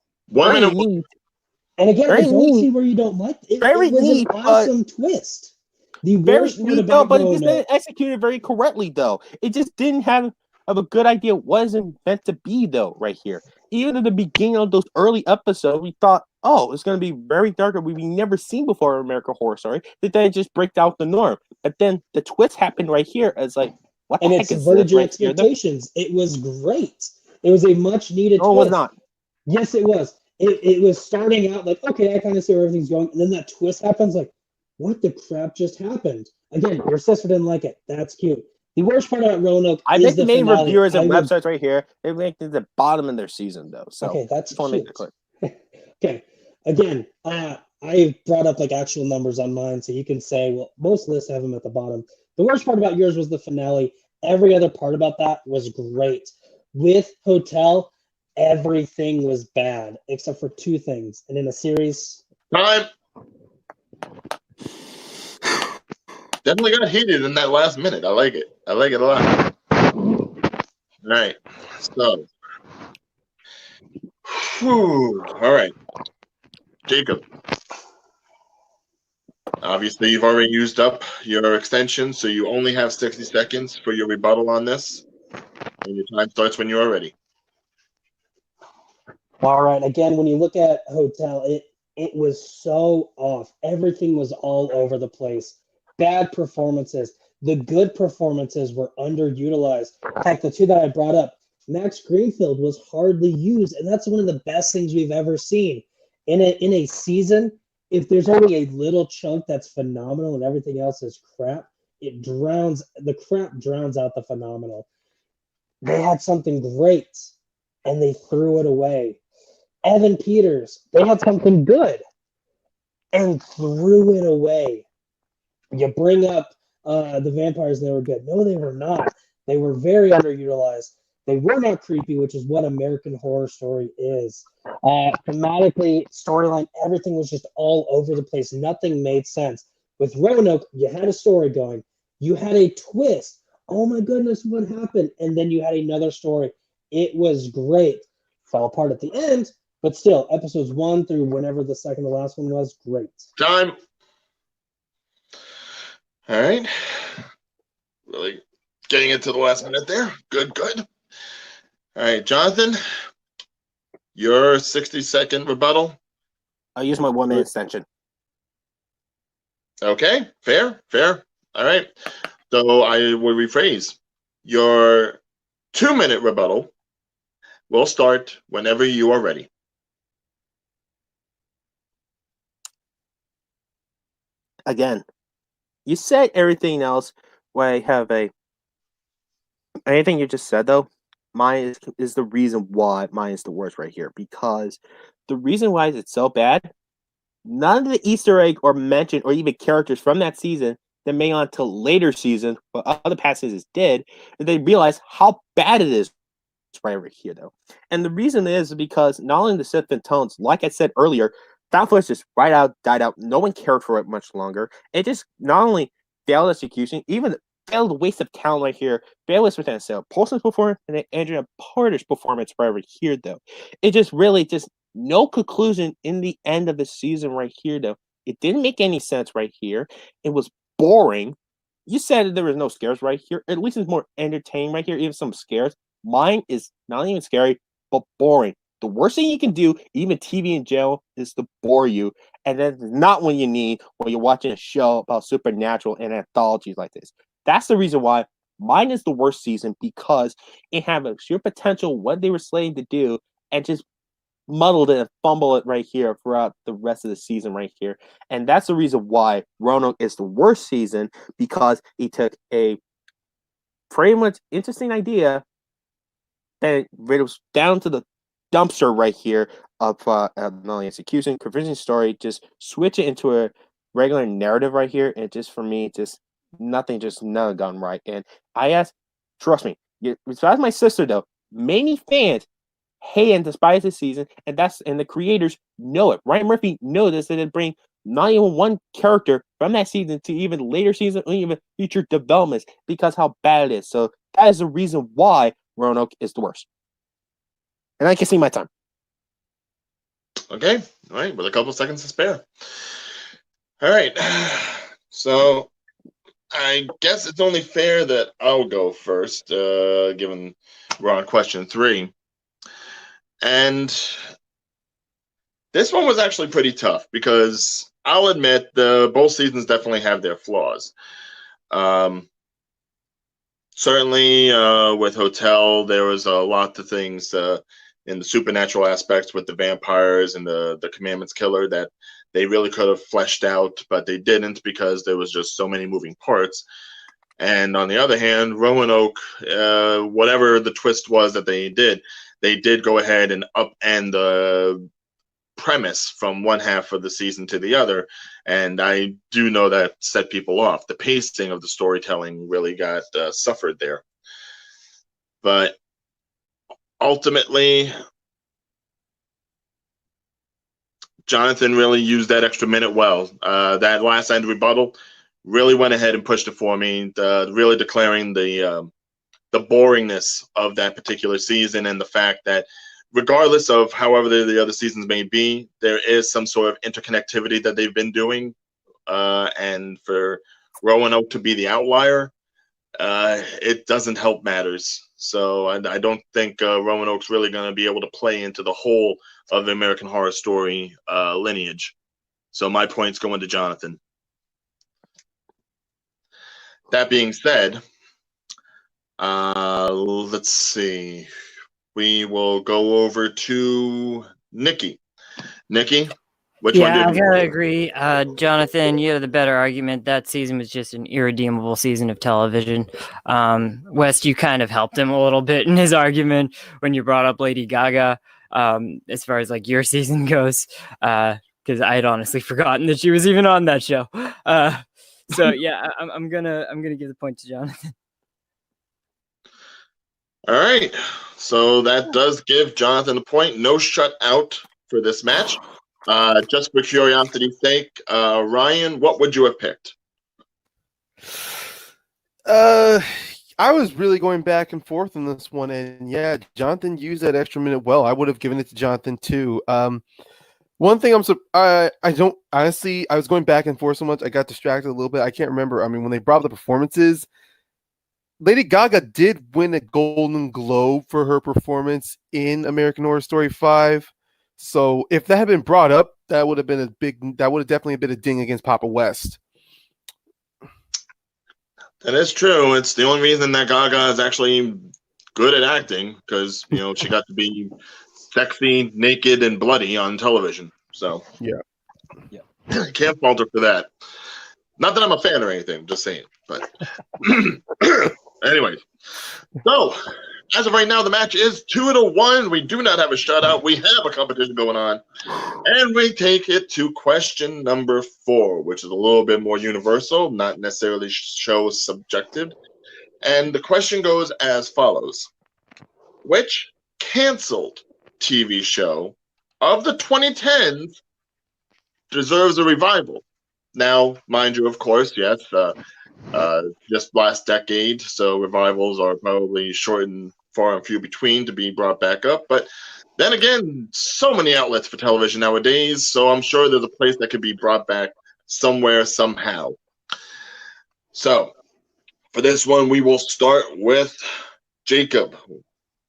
And again, I don't see where you don't like it. It was an awesome twist. The worst part about but it just didn't execute it very correctly, though. It just didn't have a good idea. It wasn't meant to be, though, right here. Even at the beginning of those early episodes, we thought, oh, it's going to be very dark that we've never seen before in American Horror Story. But then it just breaks out the norm. But then the twist happened right here. It's like, what the heck is this? And it subverted your expectations. It was great. It was a much-needed twist. No, it was not. Yes, it was. It was starting out like, okay, I kind of see where everything's going. And then that twist happens like, what the crap just happened? Again, your sister didn't like it. That's cute. The worst part about Roanoke I make the main reviewers and websites right here. They make it the bottom of their season, though. So okay, that's cute. Okay. Again, I brought up like actual numbers on mine, so you can say, well, most lists have them at the bottom. The worst part about yours was the finale. Every other part about that was great. With Hotel, everything was bad except for two things. And in a series, Time. Definitely got heated in that last minute. I like it. I like it a lot. All right. So, all right. Jacob. Obviously, you've already used up your extension, so you only have 60 seconds for your rebuttal on this. And your time starts when you are ready. all right. Again, when you look at Hotel, it was so off. Everything was all over the place. Bad performances. The good performances were underutilized. Heck, the two that I brought up, Max Greenfield was hardly used, and that's one of the best things we've ever seen in a season. If there's only a little chunk that's phenomenal and everything else is crap, the crap drowns out the phenomenal. They had something great, and they threw it away. Evan Peters, they had something good and threw it away. You bring up the vampires, they were good. No, they were not. They were very underutilized. They were not creepy, which is what American Horror Story is. Thematically, storyline, everything was just all over the place. Nothing made sense. With Roanoke, you had a story going. You had a twist. Oh my goodness, what happened? And then you had another story. It was great. Fell apart at the end, but still, episodes 1 through whenever the second to last one was, great. Time. All right. Really getting into the last minute there. Good. All right, Jonathan, your 60-second rebuttal. I'll use my 1 minute extension. Okay, fair. All right. So I will rephrase. Your 2-minute rebuttal will start whenever you are ready. Again, you said everything else where I have anything you just said though, mine is the reason why mine is the worst right here. Because the reason why it's so bad, none of the Easter egg or mention or even characters from that season that made on to later seasons, but other past seasons did, and they realized how bad it is right over here though. And the reason is because not only the Sith and tones, like I said earlier, Found Flesh just died out. No one cared for it much longer. It just not only failed execution, even failed waste of talent right here. Failed with Sarah Paulson's performance and then Andrea Porter's performance right over here though. It just really just no conclusion in the end of the season right here though. It didn't make any sense right here. It was boring. You said there was no scares right here. At least it's more entertaining right here. Even some scares. Mine is not even scary, but boring. The worst thing you can do, even TV in jail, is to bore you. And that's not what you need when you're watching a show about supernatural and anthologies like this. That's the reason why mine is the worst season, because it had a sheer potential what they were slated to do and just muddled it and fumbled it right here throughout the rest of the season right here. And that's the reason why Roanoke is the worst season, because he took a pretty much interesting idea and it was down to the dumpster right here of not only execution, convincing story, just switch it into a regular narrative right here, and just for me, just nothing, just none done right. And I ask, trust me, besides my sister though, many fans hate and despise this season, and the creators know it. Ryan Murphy knows this, and it bring not even one character from that season to even later season or even future developments because how bad it is. So that is the reason why Roanoke is the worst. And I can see my time. Okay. All right. With a couple seconds to spare. All right. So I guess it's only fair that I'll go first, given we're on question 3. And this one was actually pretty tough because I'll admit both seasons definitely have their flaws. Certainly with Hotel, there was a lot of things in the supernatural aspects with the vampires and the Commandments killer that they really could have fleshed out, but they didn't because there was just so many moving parts. And on the other hand, Roanoke, whatever the twist was that they did go ahead and upend the premise from one half of the season to the other. And I do know that set people off. The pacing of the storytelling really got suffered there. But ultimately, Jonathan really used that extra minute well. That last end rebuttal really went ahead and pushed it for me, really declaring the boringness of that particular season and the fact that regardless of however the other seasons may be, there is some sort of interconnectivity that they've been doing. And for Roanoke to be the outlier, it doesn't help matters. So I don't think Roanoke's really going to be able to play into the whole of the American Horror Story lineage. So my point's going to Jonathan. That being said, let's see. We will go over to Nikki. Nikki, which one do you I gotta agree. Jonathan, you have the better argument. That season was just an irredeemable season of television. West, you kind of helped him a little bit in his argument when you brought up Lady Gaga, as far as like your season goes, because I had honestly forgotten that she was even on that show. So yeah, I'm gonna give the point to Jonathan. All right, so that does give Jonathan a point. No shutout for this match. Just for curiosity's sake, Ryan, what would you have picked? I was really going back and forth on this one, and yeah, Jonathan used that extra minute well. I would have given it to Jonathan too. One thing I don't honestly, I was going back and forth so much, I got distracted a little bit. I can't remember. I mean, when they brought up the performances, Lady Gaga did win a Golden Globe for her performance in American Horror Story 5. So if that had been brought up, that would have definitely been a ding against Papa West. That is true. It's the only reason that Gaga is actually good at acting, because she got to be sexy, naked, and bloody on television. So yeah. Can't fault her for that. Not that I'm a fan or anything, just saying. But anyways, so as of right now, the match is 2-1. We do not have a shutout. We have a competition going on. And we take it to question number 4, which is a little bit more universal, not necessarily show subjective. And the question goes as follows. Which canceled TV show of the 2010s deserves a revival? Now, mind you, of course, yes, just last decade, so revivals are probably short and far and few between to be brought back up. But then again, so many outlets for television nowadays, so I'm sure there's a place that could be brought back somewhere, somehow. So, for this one, we will start with Jacob.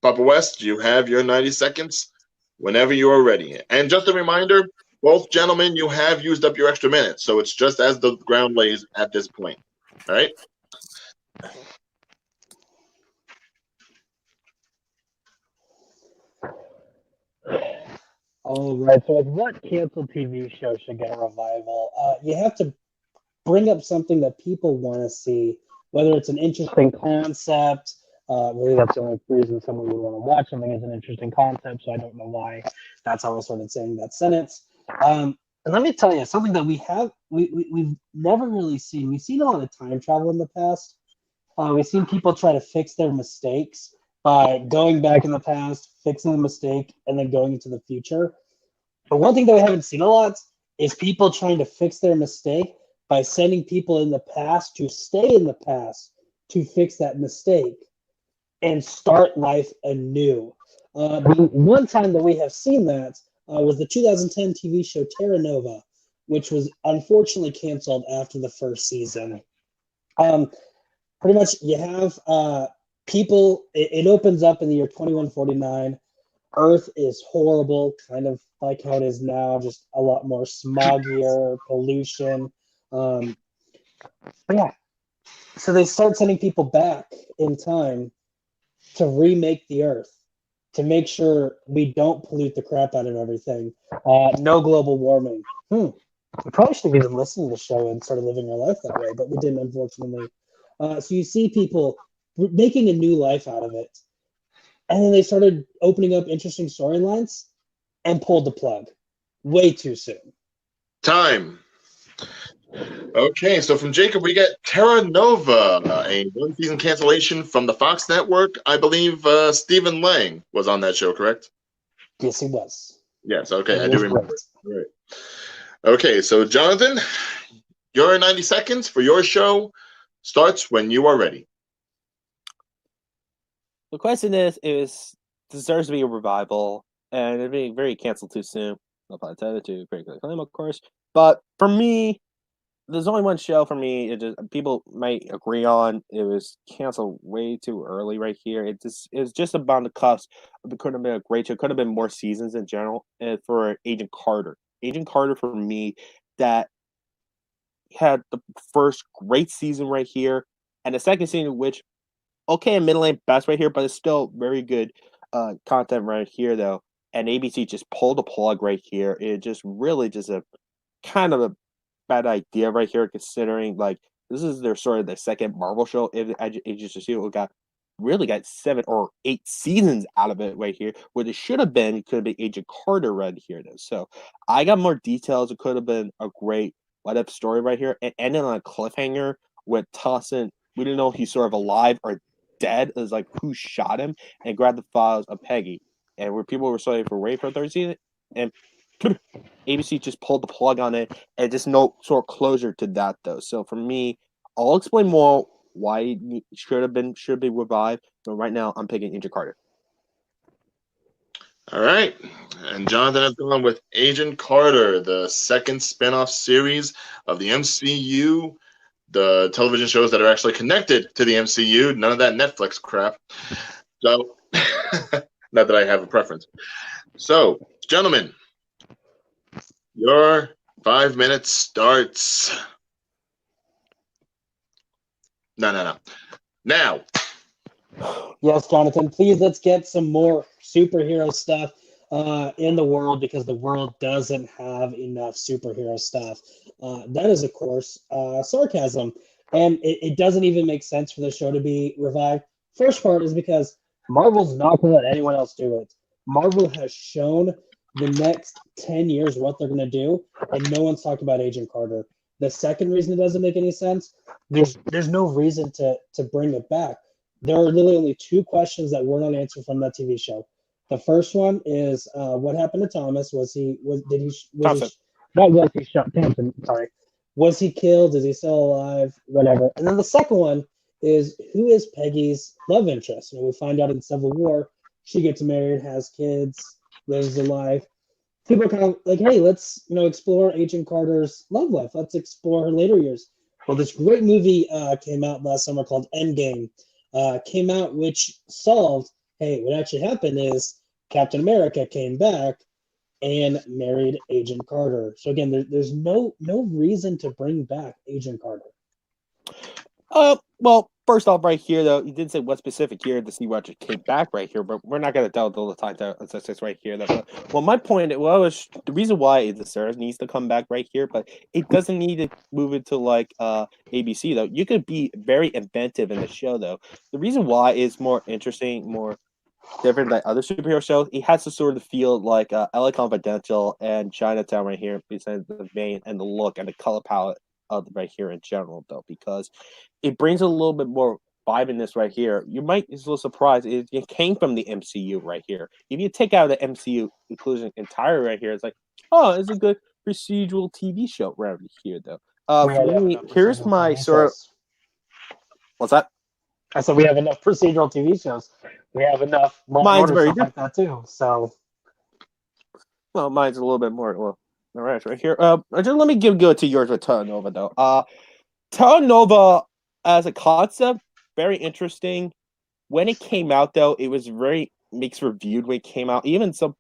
Papa West, you have your 90 seconds whenever you are ready. And just a reminder, both gentlemen, you have used up your extra minute, so it's just as the ground lays at this point. All right? All right, so what canceled TV show should get a revival? You have to bring up something that people want to see, whether it's an interesting concept. Really, that's the only reason someone would want to watch something is an interesting concept, so I don't know why that's how I started saying that sentence. And let me tell you, something that we've never really seen. We've seen a lot of time travel in the past. We've seen people try to fix their mistakes by going back in the past, fixing the mistake, and then going into the future. But one thing that we haven't seen a lot is people trying to fix their mistake by sending people in the past to stay in the past to fix that mistake and start life anew. The one time that we have seen that was the 2010 TV show Terra Nova, which was unfortunately canceled after the first season. Pretty much you have people, it opens up in the year 2149. Earth is horrible, kind of like how it is now, just a lot more smoggier, pollution. But yeah, so they start sending people back in time to remake the Earth, to make sure we don't pollute the crap out of everything. No global warming. We probably should have even listened to the show and started living our life that way, but we didn't, unfortunately. So you see people making a new life out of it. And then they started opening up interesting storylines and pulled the plug way too soon. Time. Okay, so from Jacob, we get Terra Nova, a one-season cancellation from the Fox network. I believe Stephen Lang was on that show, correct? Yes, he was. Yes, okay, I do remember. All right. Okay, so Jonathan, your 90 seconds for your show starts when you are ready. The question is deserves to be a revival, and it being very canceled too soon. No pun intended to create a claim, of course. But for me, there's only one show for me. It just people might agree on. It was canceled way too early right here. It's just about the cusp. It could have been a great show. Could have been more seasons in general. And for Agent Carter, Agent Carter for me, that had the first great season right here, and the second season, which okay, middle lane best right here, but it's still very good content right here though. And ABC just pulled the plug right here. It just really just a kind of a bad idea right here, considering like this is their sort of the second Marvel show. If Agents of S.H.I.E.L.D. got 7 or 8 seasons out of it right here, where it should have been, it could have been Agent Carter right here though. So I got more details. It could have been a great what if story right here. It ended on a cliffhanger with Tossin. We didn't know if he's sort of alive or dead. It was like who shot him, and grabbed the files of Peggy. And where people were sorry for waiting for a third season, and ABC just pulled the plug on it, and just no sort of closure to that though. So for me, I'll explain more why it should be revived. But right now, I'm picking Agent Carter. All right. And Jonathan has gone with Agent Carter, the second spin-off series of the MCU, the television shows that are actually connected to the MCU, none of that Netflix crap. So, not that I have a preference. So, gentlemen, your 5 minutes starts. No. Now. Yes, Jonathan, please let's get some more superhero stuff in the world, because the world doesn't have enough superhero stuff. That is, of course, sarcasm. And it doesn't even make sense for the show to be revived. First part is because Marvel's not going to let anyone else do it. Marvel has shown the next 10 years what they're going to do, and no one's talked about Agent Carter. The second reason it doesn't make any sense, there's no reason to bring it back. There are literally only 2 questions that were not answered from that TV show. The first one is what happened to Thomas? Was he shot? Thompson, sorry. Was he killed? Is he still alive? Whatever. And then the second one is who is Peggy's love interest? We find out in Civil War she gets married, has kids, lives a life. People are kind of like, hey, let's explore Agent Carter's love life. Let's explore her later years. Well, this great movie came out last summer called Endgame. Came out, which solved, hey, what actually happened is Captain America came back and married Agent Carter. So again, there's no reason to bring back Agent Carter. Well, first off, right here though, you did say what specific year to see what came back right here, but we're not going to tell all the time that's right here. Well, my point was the reason why the Sarah needs to come back right here, but it doesn't need to move it to like ABC though. You could be very inventive in the show though. The reason why is more interesting, more different than other superhero shows. It has to sort of feel like LA Confidential and Chinatown right here, besides the vein and the look and the color palette of right here in general though, because it brings a little bit more vibe in this right here. You might be a little surprised it came from the MCU right here. If you take out the MCU inclusion entire right here, it's like, oh, it's a good procedural TV show right here though. For me, here's my sort of what's that? I said we have enough procedural TV shows. We have enough mine's very stuff like that too. So, well, mine's a little bit more. Well, all right here. Just let me go to yours with Terra Nova though. Terra Nova as a concept, very interesting. When it came out though, it was very mixed reviewed when it came out. Even some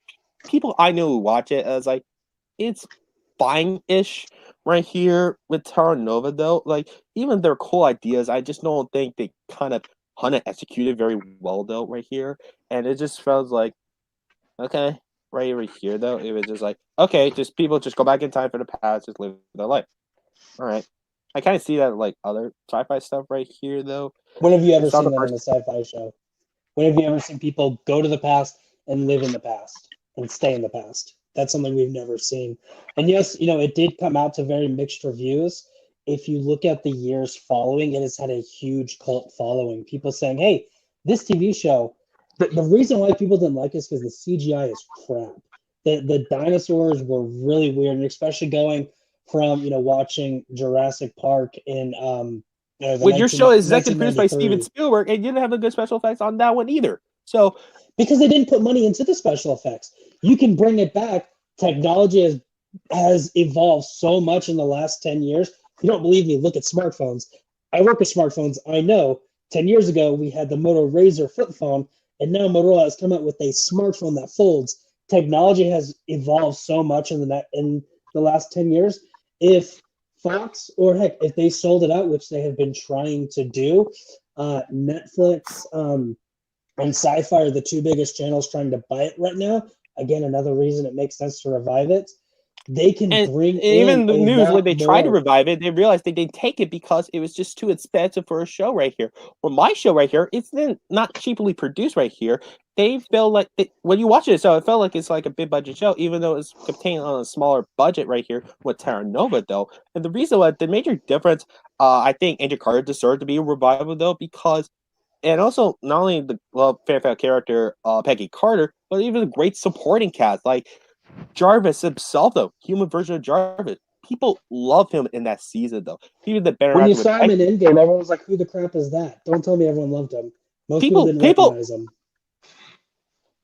people I knew who watch it as like it's fine-ish right here with Terra Nova though. Like even their cool ideas, I just don't think they kind of executed very well though right here. And it just felt like okay, right over here though, it was just like okay, just people just go back in time for the past, just live their life. All right. I kind of see that like other sci-fi stuff right here, though. When have you ever seen that in a sci-fi show? When have you ever seen people go to the past and live in the past and stay in the past? That's something we've never seen. And yes, it did come out to very mixed reviews. If you look at the years following, it has had a huge cult following. People saying, hey, this TV show, the reason why people didn't like it is because the CGI is crap. The dinosaurs were really weird, and especially going from watching Jurassic Park in when your show is executive produced by 1993. Steven Spielberg, and you didn't have the good special effects on that one either. So because they didn't put money into the special effects, you can bring it back. Technology has evolved so much in the last 10 years. If you don't believe me, look at smartphones. I work with smartphones. I know 10 years ago we had the Moto Razr flip phone, and now Motorola has come out with a smartphone that folds. Technology has evolved so much in the last 10 years. If Fox, or heck, if they sold it out, which they have been trying to do, Netflix and Sci-Fi are the two biggest channels trying to buy it right now. Again, another reason it makes sense to revive it. They can bring even in the news when they tried to more. revive it, they realized they didn't take it because it was just too expensive for a show right here. Well, my show right here, it's not cheaply produced right here. They feel like when you watch it, so it felt like it's like a big budget show, even though it's contained on a smaller budget right here with Terra Nova though. And the reason why the major difference, I think Agent Carter deserved to be a revival though, because and also not only the fan character Peggy Carter, but even the great supporting cast like Jarvis himself, though, human version of Jarvis. People love him in that season, though. Even the better when you saw him in Endgame, everyone was like, "Who the crap is that?" Don't tell me everyone loved him. Most people didn't recognize him.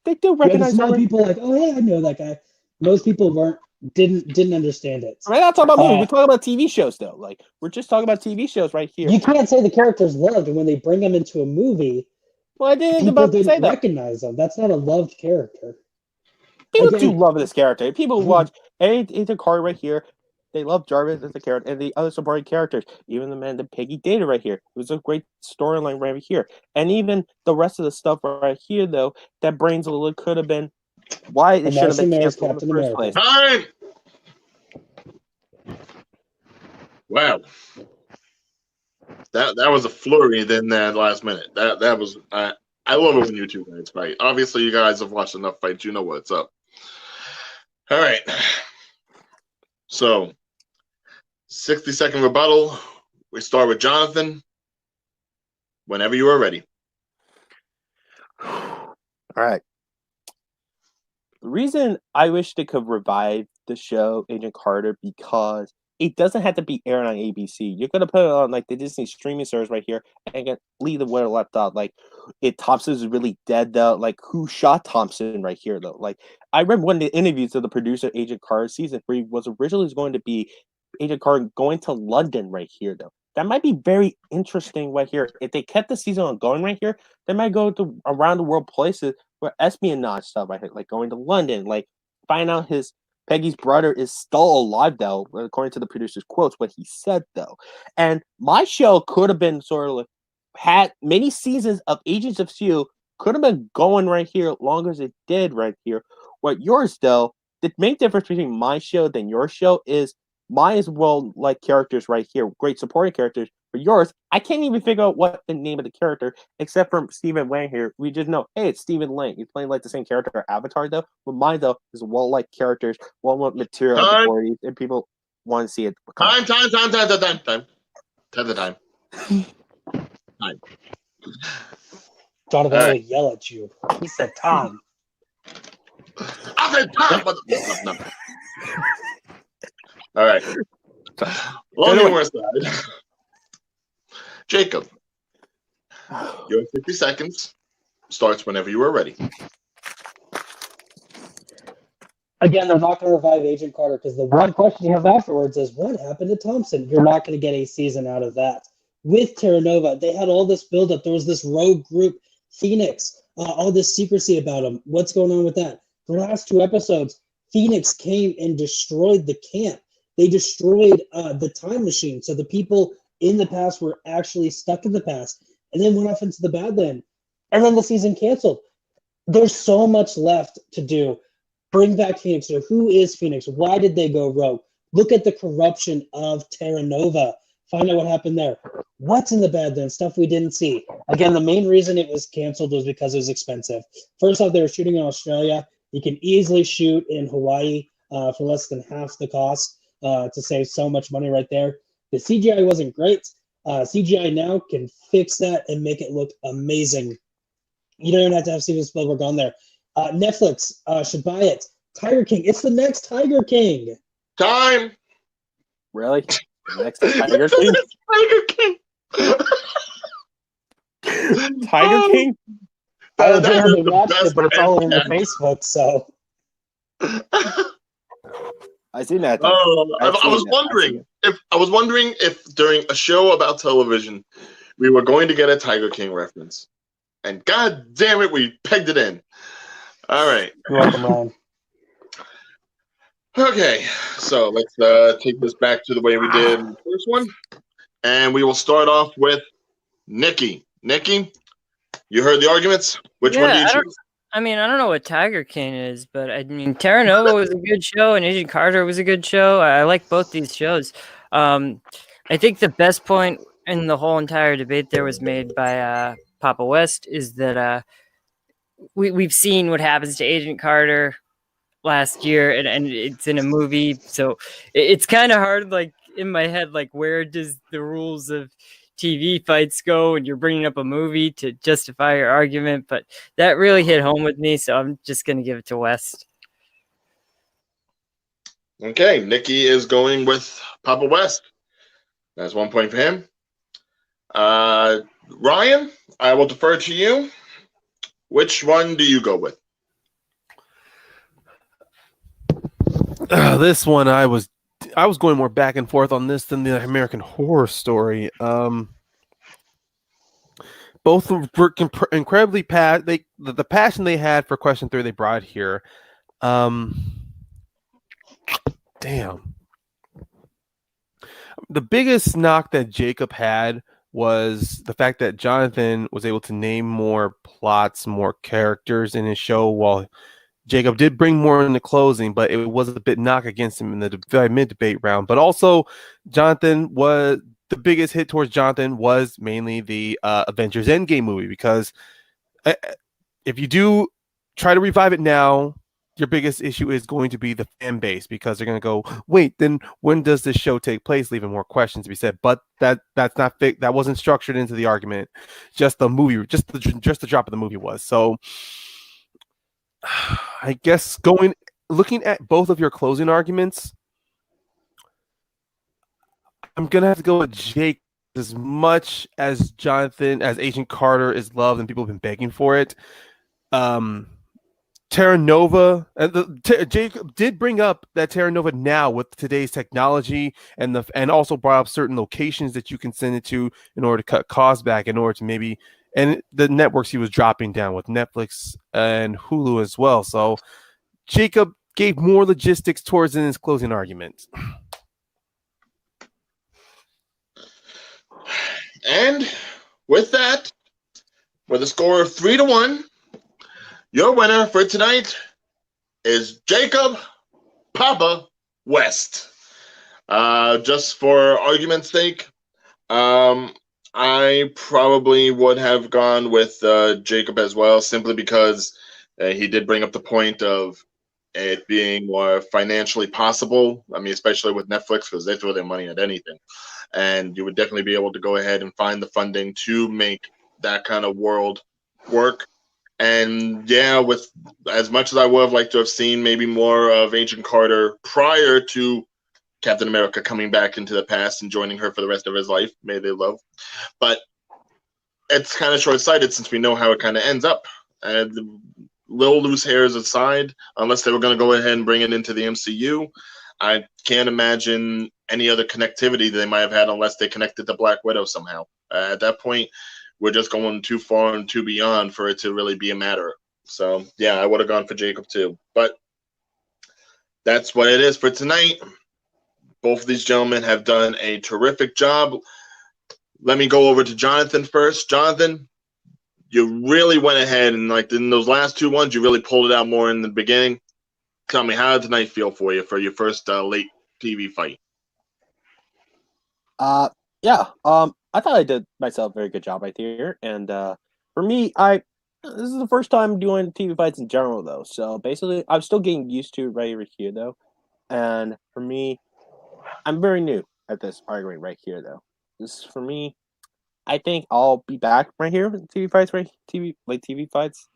They do recognize him. People like, "Oh, hey, I know that guy." Most people didn't understand it. We're not talking about movies. We're talking about TV shows, though. Like we're just talking about TV shows right here. You can't say the character's loved, and when they bring him into a movie, well, I didn't people didn't recognize him. That's not a loved character. People do love this character. People watch Agent Carter right here. They love Jarvis as a character and the other supporting characters. Even the man that Peggy dated right here. It was a great storyline right here. And even the rest of the stuff right here, though, that Brains a little could have been why it should have been canceled in the first place. Time! Wow. That was a flurry then that last minute. That was I love it when you two guys fight. Obviously, you guys have watched enough fights. You know what's up. All right. So, 60-second rebuttal. We start with Jonathan. Whenever you are ready. All right. The reason I wish they could revive the show Agent Carter because it doesn't have to be aired on ABC. You're gonna put it on like the Disney streaming service right here and leave the where left out. Like Thompson is really dead though. Like who shot Thompson right here though? Like I remember one of the interviews of the producer Agent Carter season where he was originally going to be Agent Carter going to London right here though. That might be very interesting right here. If they kept the season on going right here, they might go to around the world places where espionage stuff right here, like going to London, like find out Peggy's brother is still alive, though, according to the producer's quotes, what he said, though. And my show could have been sort of like, had many seasons of Agents of S.H.I.E.L.D., could have been going right here longer as it did right here. What yours, though, the main difference between my show than your show is mine is well-like characters right here, great supporting characters. For yours, I can't even figure out what the name of the character, except for Stephen Lang here. We just know, hey, it's Stephen Lang. He's playing like the same character or Avatar, though. But mine, though, is well-like characters, well-like material of the 40s, and people want to see it. Time. Time. Jonathan, I would yell at you. He said time. I said time, but no. All right. Long humor aside. Jacob, your 50 seconds starts whenever you are ready. Again, they're not going to revive Agent Carter because the one question you have afterwards is, what happened to Thompson? You're not going to get a season out of that. With Terra Nova, they had all this buildup. There was this rogue group, Phoenix, all this secrecy about them. What's going on with that? The last two episodes, Phoenix came and destroyed the camp. They destroyed the time machine. So the people in the past were actually stuck in the past and then went off into the Badland. And then the season canceled. There's so much left to do. Bring back Phoenix. So who is Phoenix? Why did they go rogue? Look at the corruption of Terra Nova. Find out what happened there. What's in the Badlands? Stuff we didn't see. Again, the main reason it was canceled was because it was expensive. First off, they were shooting in Australia. You can easily shoot in Hawaii for less than half the cost to save so much money right there. The CGI wasn't great. CGI now can fix that and make it look amazing. You don't even have to have Steven Spielberg on there. Netflix should buy it. Tiger King. It's the next Tiger King. Time. Really? Next Tiger King? Tiger King. Tiger Oh, King? I that legitimately is the watched best it, but it's all over answer. Facebook, so. I seen that. Oh, I've I seen was that. wondering if during a show about television we were going to get a Tiger King reference, and God damn it, we pegged it in. All right. You're welcome, Ryan. Okay, so let's take this back to the way we did in the first one, and we will start off with Nikki. Nikki, you heard the arguments. Which one do you choose? I don't know what Tiger King is, but I mean, Terra Nova was a good show, and Agent Carter was a good show. I like both these shows. I think the best point in the whole entire debate there was made by Papa West is that we've seen what happens to Agent Carter last year, and it's in a movie, so it's kind of hard, like in my head, like where does the rules of TV fights go, and you're bringing up a movie to justify your argument, but that really hit home with me, so I'm just gonna give it to West. Okay, Nikki is going with Papa West. That's 1 point for him. Ryan, I will defer to you. Which one do you go with? This one, I was going more back and forth on this than the American Horror Story. Both were incredibly the passion they had for question 3 they brought here. Damn. The biggest knock that Jacob had was the fact that Jonathan was able to name more plots, more characters in his show, while Jacob did bring more in the closing, but it was a bit knock against him in the mid-debate round. But also, the biggest hit towards Jonathan was mainly the Avengers Endgame movie, because if you do try to revive it now, your biggest issue is going to be the fan base, because they're going to go, wait, then when does this show take place? Leaving more questions to be said. But that's not that wasn't structured into the argument. Just the movie, just the drop of the movie was. So I guess looking at both of your closing arguments, I'm gonna have to go with Jake. As much as Jonathan, as Agent Carter is loved and people have been begging for it, Terra Nova, and Jacob did bring up that Terra Nova now with today's technology, and also brought up certain locations that you can send it to in order to cut costs back, in order to and the networks he was dropping down with Netflix and Hulu as well. So Jacob gave more logistics towards in his closing argument. And with that, with a score of 3-1, your winner for tonight is Jacob Papa West. Just for argument's sake, I probably would have gone with Jacob as well, simply because he did bring up the point of it being more financially possible. I mean, especially with Netflix, because they throw their money at anything. And you would definitely be able to go ahead and find the funding to make that kind of world work. And yeah, with as much as I would have liked to have seen maybe more of Agent Carter prior to Captain America coming back into the past and joining her for the rest of his life, may they love. But it's kind of short-sighted since we know how it kind of ends up. And little loose hairs aside, unless they were going to go ahead and bring it into the MCU, I can't imagine any other connectivity that they might have had unless they connected to Black Widow somehow. At that point, we're just going too far and too beyond for it to really be a matter. So, yeah, I would have gone for Jacob too. But that's what it is for tonight. Both of these gentlemen have done a terrific job. Let me go over to Jonathan first. Jonathan, you really went ahead and, like, in those last two ones, you really pulled it out more in the beginning. Tell me, how did tonight feel for you for your first late TV fight? I thought I did myself a very good job right here. And for me, this is the first time doing TV fights in general, though. So basically, I'm still getting used to right over here, though. And for me, I'm very new at this argument right here, though. This for me, I think I'll be back right here with TV fights, TV fights.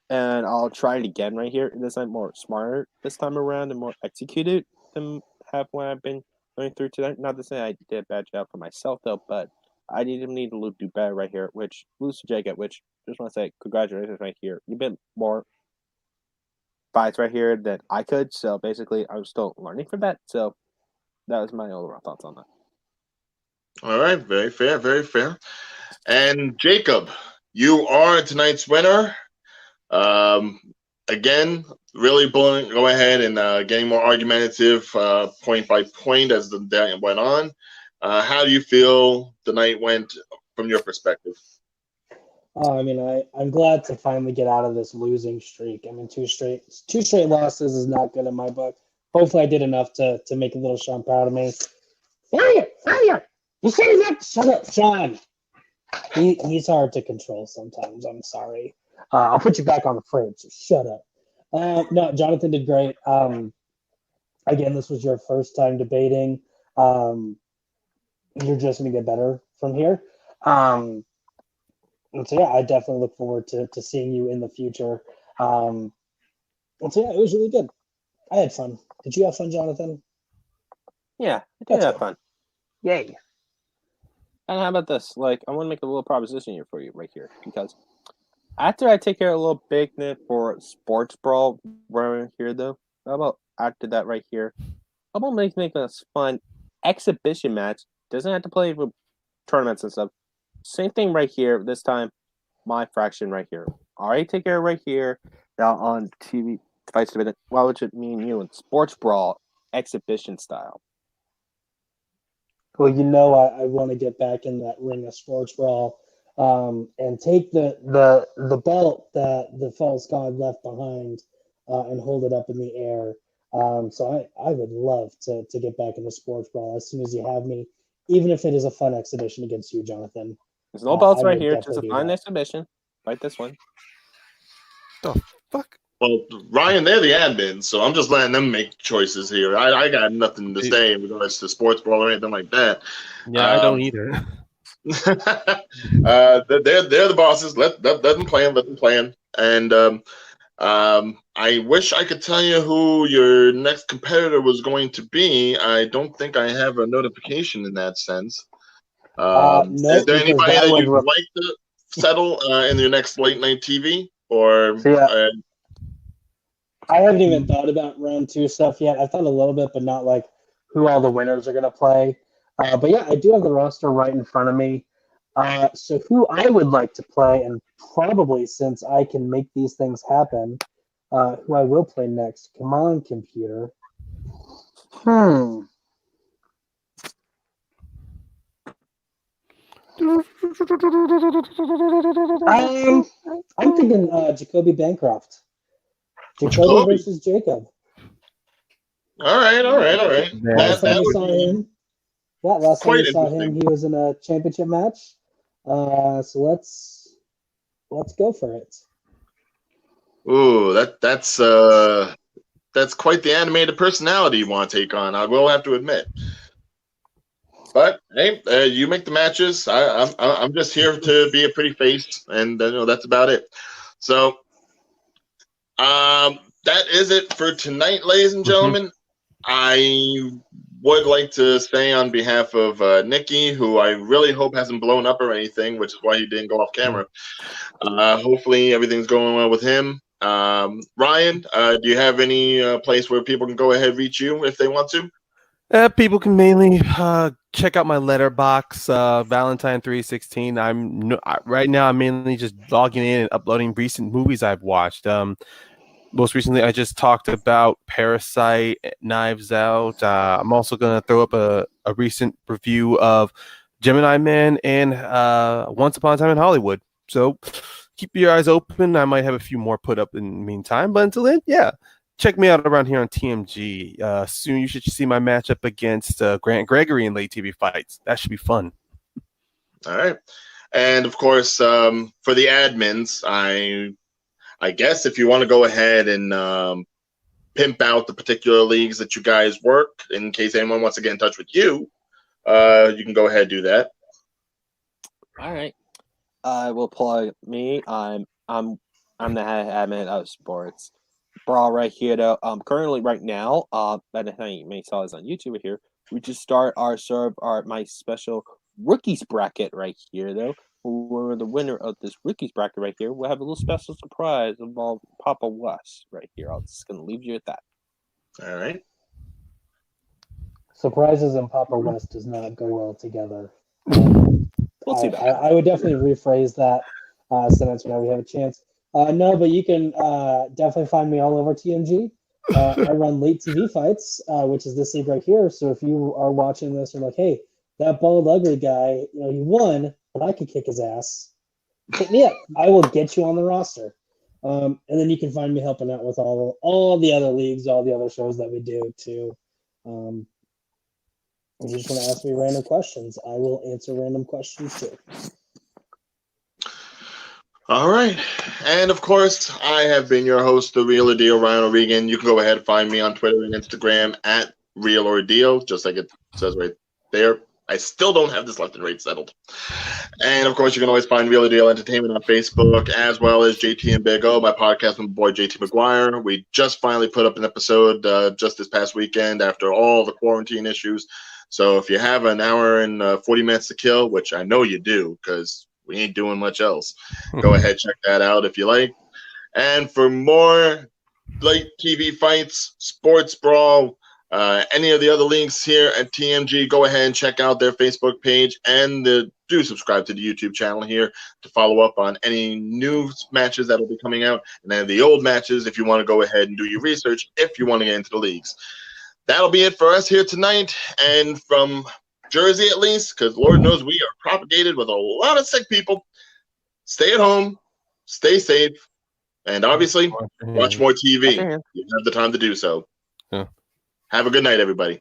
and I'll try it again right here. This time more smarter this time around and more executed than have when I've been going through tonight. Not to say I did a bad job for myself though, but I need to do better right here. Which lose to Jacob, which just want to say congratulations right here. You've been more fights right here than I could. So basically, I'm still learning from that. So that was my overall thoughts on that. All right, very fair, very fair. And Jacob, you are tonight's winner. Again, really go ahead and getting more argumentative point by point as the day went on. How do you feel the night went from your perspective? I mean, I'm glad to finally get out of this losing streak. I mean, two straight losses is not good in my book. Hopefully, I did enough to make a little Sean proud of me. Failure! You said that. Shut up, Sean. He's hard to control sometimes. I'm sorry. I'll put you back on the fridge. So shut up. No, Jonathan did great. Again, this was your first time debating. You're just going to get better from here. And so, yeah, I definitely look forward to seeing you in the future. And so, yeah, it was really good. I had fun. Did you have fun, Jonathan? Yeah, I did have good. fun. Yay. And how about this? Like, I want to make a little proposition here for you right here. Because after I take care of a little picnic for Sports Brawl right here, though, how about after that right here? How about make a fun exhibition match? Doesn't have to play with tournaments and stuff. Same thing right here. This time, my fraction right here. All right, take care right here. Now on TV, fights to why would it mean you in Sports Brawl exhibition style? Well, you know, I want to get back in that ring of Sports Brawl and take the belt that the false god left behind and hold it up in the air. So I would love to get back into Sports Brawl as soon as you have me, even if it is a fun exhibition against you, Jonathan. There's no belts I right would here. Just definitely a do fine that. exhibition. Fight this one. The fuck? Well, Ryan, they're the admins, so I'm just letting them make choices here. I got nothing to say in regards to Sports Brawl or anything like that. Yeah, I don't either. They're the bosses. Let them plan. Let them plan. And I wish I could tell you who your next competitor was going to be. I don't think I have a notification in that sense. No, is there anybody that you'd would like to settle in your next late night TV? Or So, yeah. I haven't even thought about round 2 stuff yet. I've thought a little bit, but not like who all the winners are going to play. But yeah, I do have the roster right in front of me. So who I would like to play, and probably since I can make these things happen, who I will play next. Come on, computer. I'm thinking Jacoby Bancroft. Jacoby versus Jacob. All right. Last time we saw him, he was in a championship match. So let's go for it. Ooh, that's quite the animated personality you want to take on. I will have to admit. But hey, you make the matches. I'm just here to be a pretty face, and that's about it. So, that is it for tonight, ladies and gentlemen. I would like to say on behalf of Nikki, who I really hope hasn't blown up or anything, which is why he didn't go off camera. Hopefully everything's going well with him. Ryan, do you have any place where people can go ahead and reach you if they want to? People can mainly check out my letterbox, Valentine316. Right now I'm mainly just logging in and uploading recent movies I've watched. Most recently, I just talked about Parasite, Knives Out. I'm also going to throw up a recent review of Gemini Man and Once Upon a Time in Hollywood. So keep your eyes open. I might have a few more put up in the meantime. But until then, yeah, check me out around here on TMG. Soon you should see my matchup against Grant Gregory in late TV fights. That should be fun. All right. And, of course, for the admins, I guess if you want to go ahead and pimp out the particular leagues that you guys work, in case anyone wants to get in touch with you, you can go ahead and do that. All right. I will plug me. I'm I'm the admin of Sports Brawl right here, though. Currently, right now, by the time you may saw this on YouTube here, we just start my special rookies bracket right here, though. We're the winner of this rookies bracket right here. We'll have a little special surprise involving Papa West right here. I'm just gonna leave you at that. All right. Surprises and Papa West does not go well together. We'll see that. I would definitely rephrase that sentence whenever we have a chance. No, but you can definitely find me all over TMG. I run late TV fights, which is this league right here. So if you are watching this, you're like, hey, that bald ugly guy, he won, but I could kick his ass. Hit me up. I will get you on the roster. And then you can find me helping out with all the other leagues, all the other shows that we do too. If you just want to ask me random questions, I will answer random questions too. All right. And of course, I have been your host, The Real Ordeal, Ryan O'Regan. You can go ahead and find me on Twitter and Instagram at Real Ordeal, just like it says right there. I still don't have this left and right settled. And of course, you can always find Real Deal Entertainment on Facebook, as well as JT and Big O, my podcast with my boy JT McGuire. We just finally put up an episode just this past weekend after all the quarantine issues. So if you have an hour and 40 minutes to kill, which I know you do because we ain't doing much else, go ahead, check that out if you like. And for more late TV fights, Sports Brawl, any of the other links here at TMG, go ahead and check out their Facebook page, and do subscribe to the YouTube channel here to follow up on any new matches that will be coming out, and then the old matches if you want to go ahead and do your research if you want to get into the leagues. That'll be it for us here tonight, and from Jersey at least, because Lord knows we are propagated with a lot of sick people. Stay at home, stay safe, and obviously watch more TV. You have the time to do so. Yeah. Have a good night, everybody.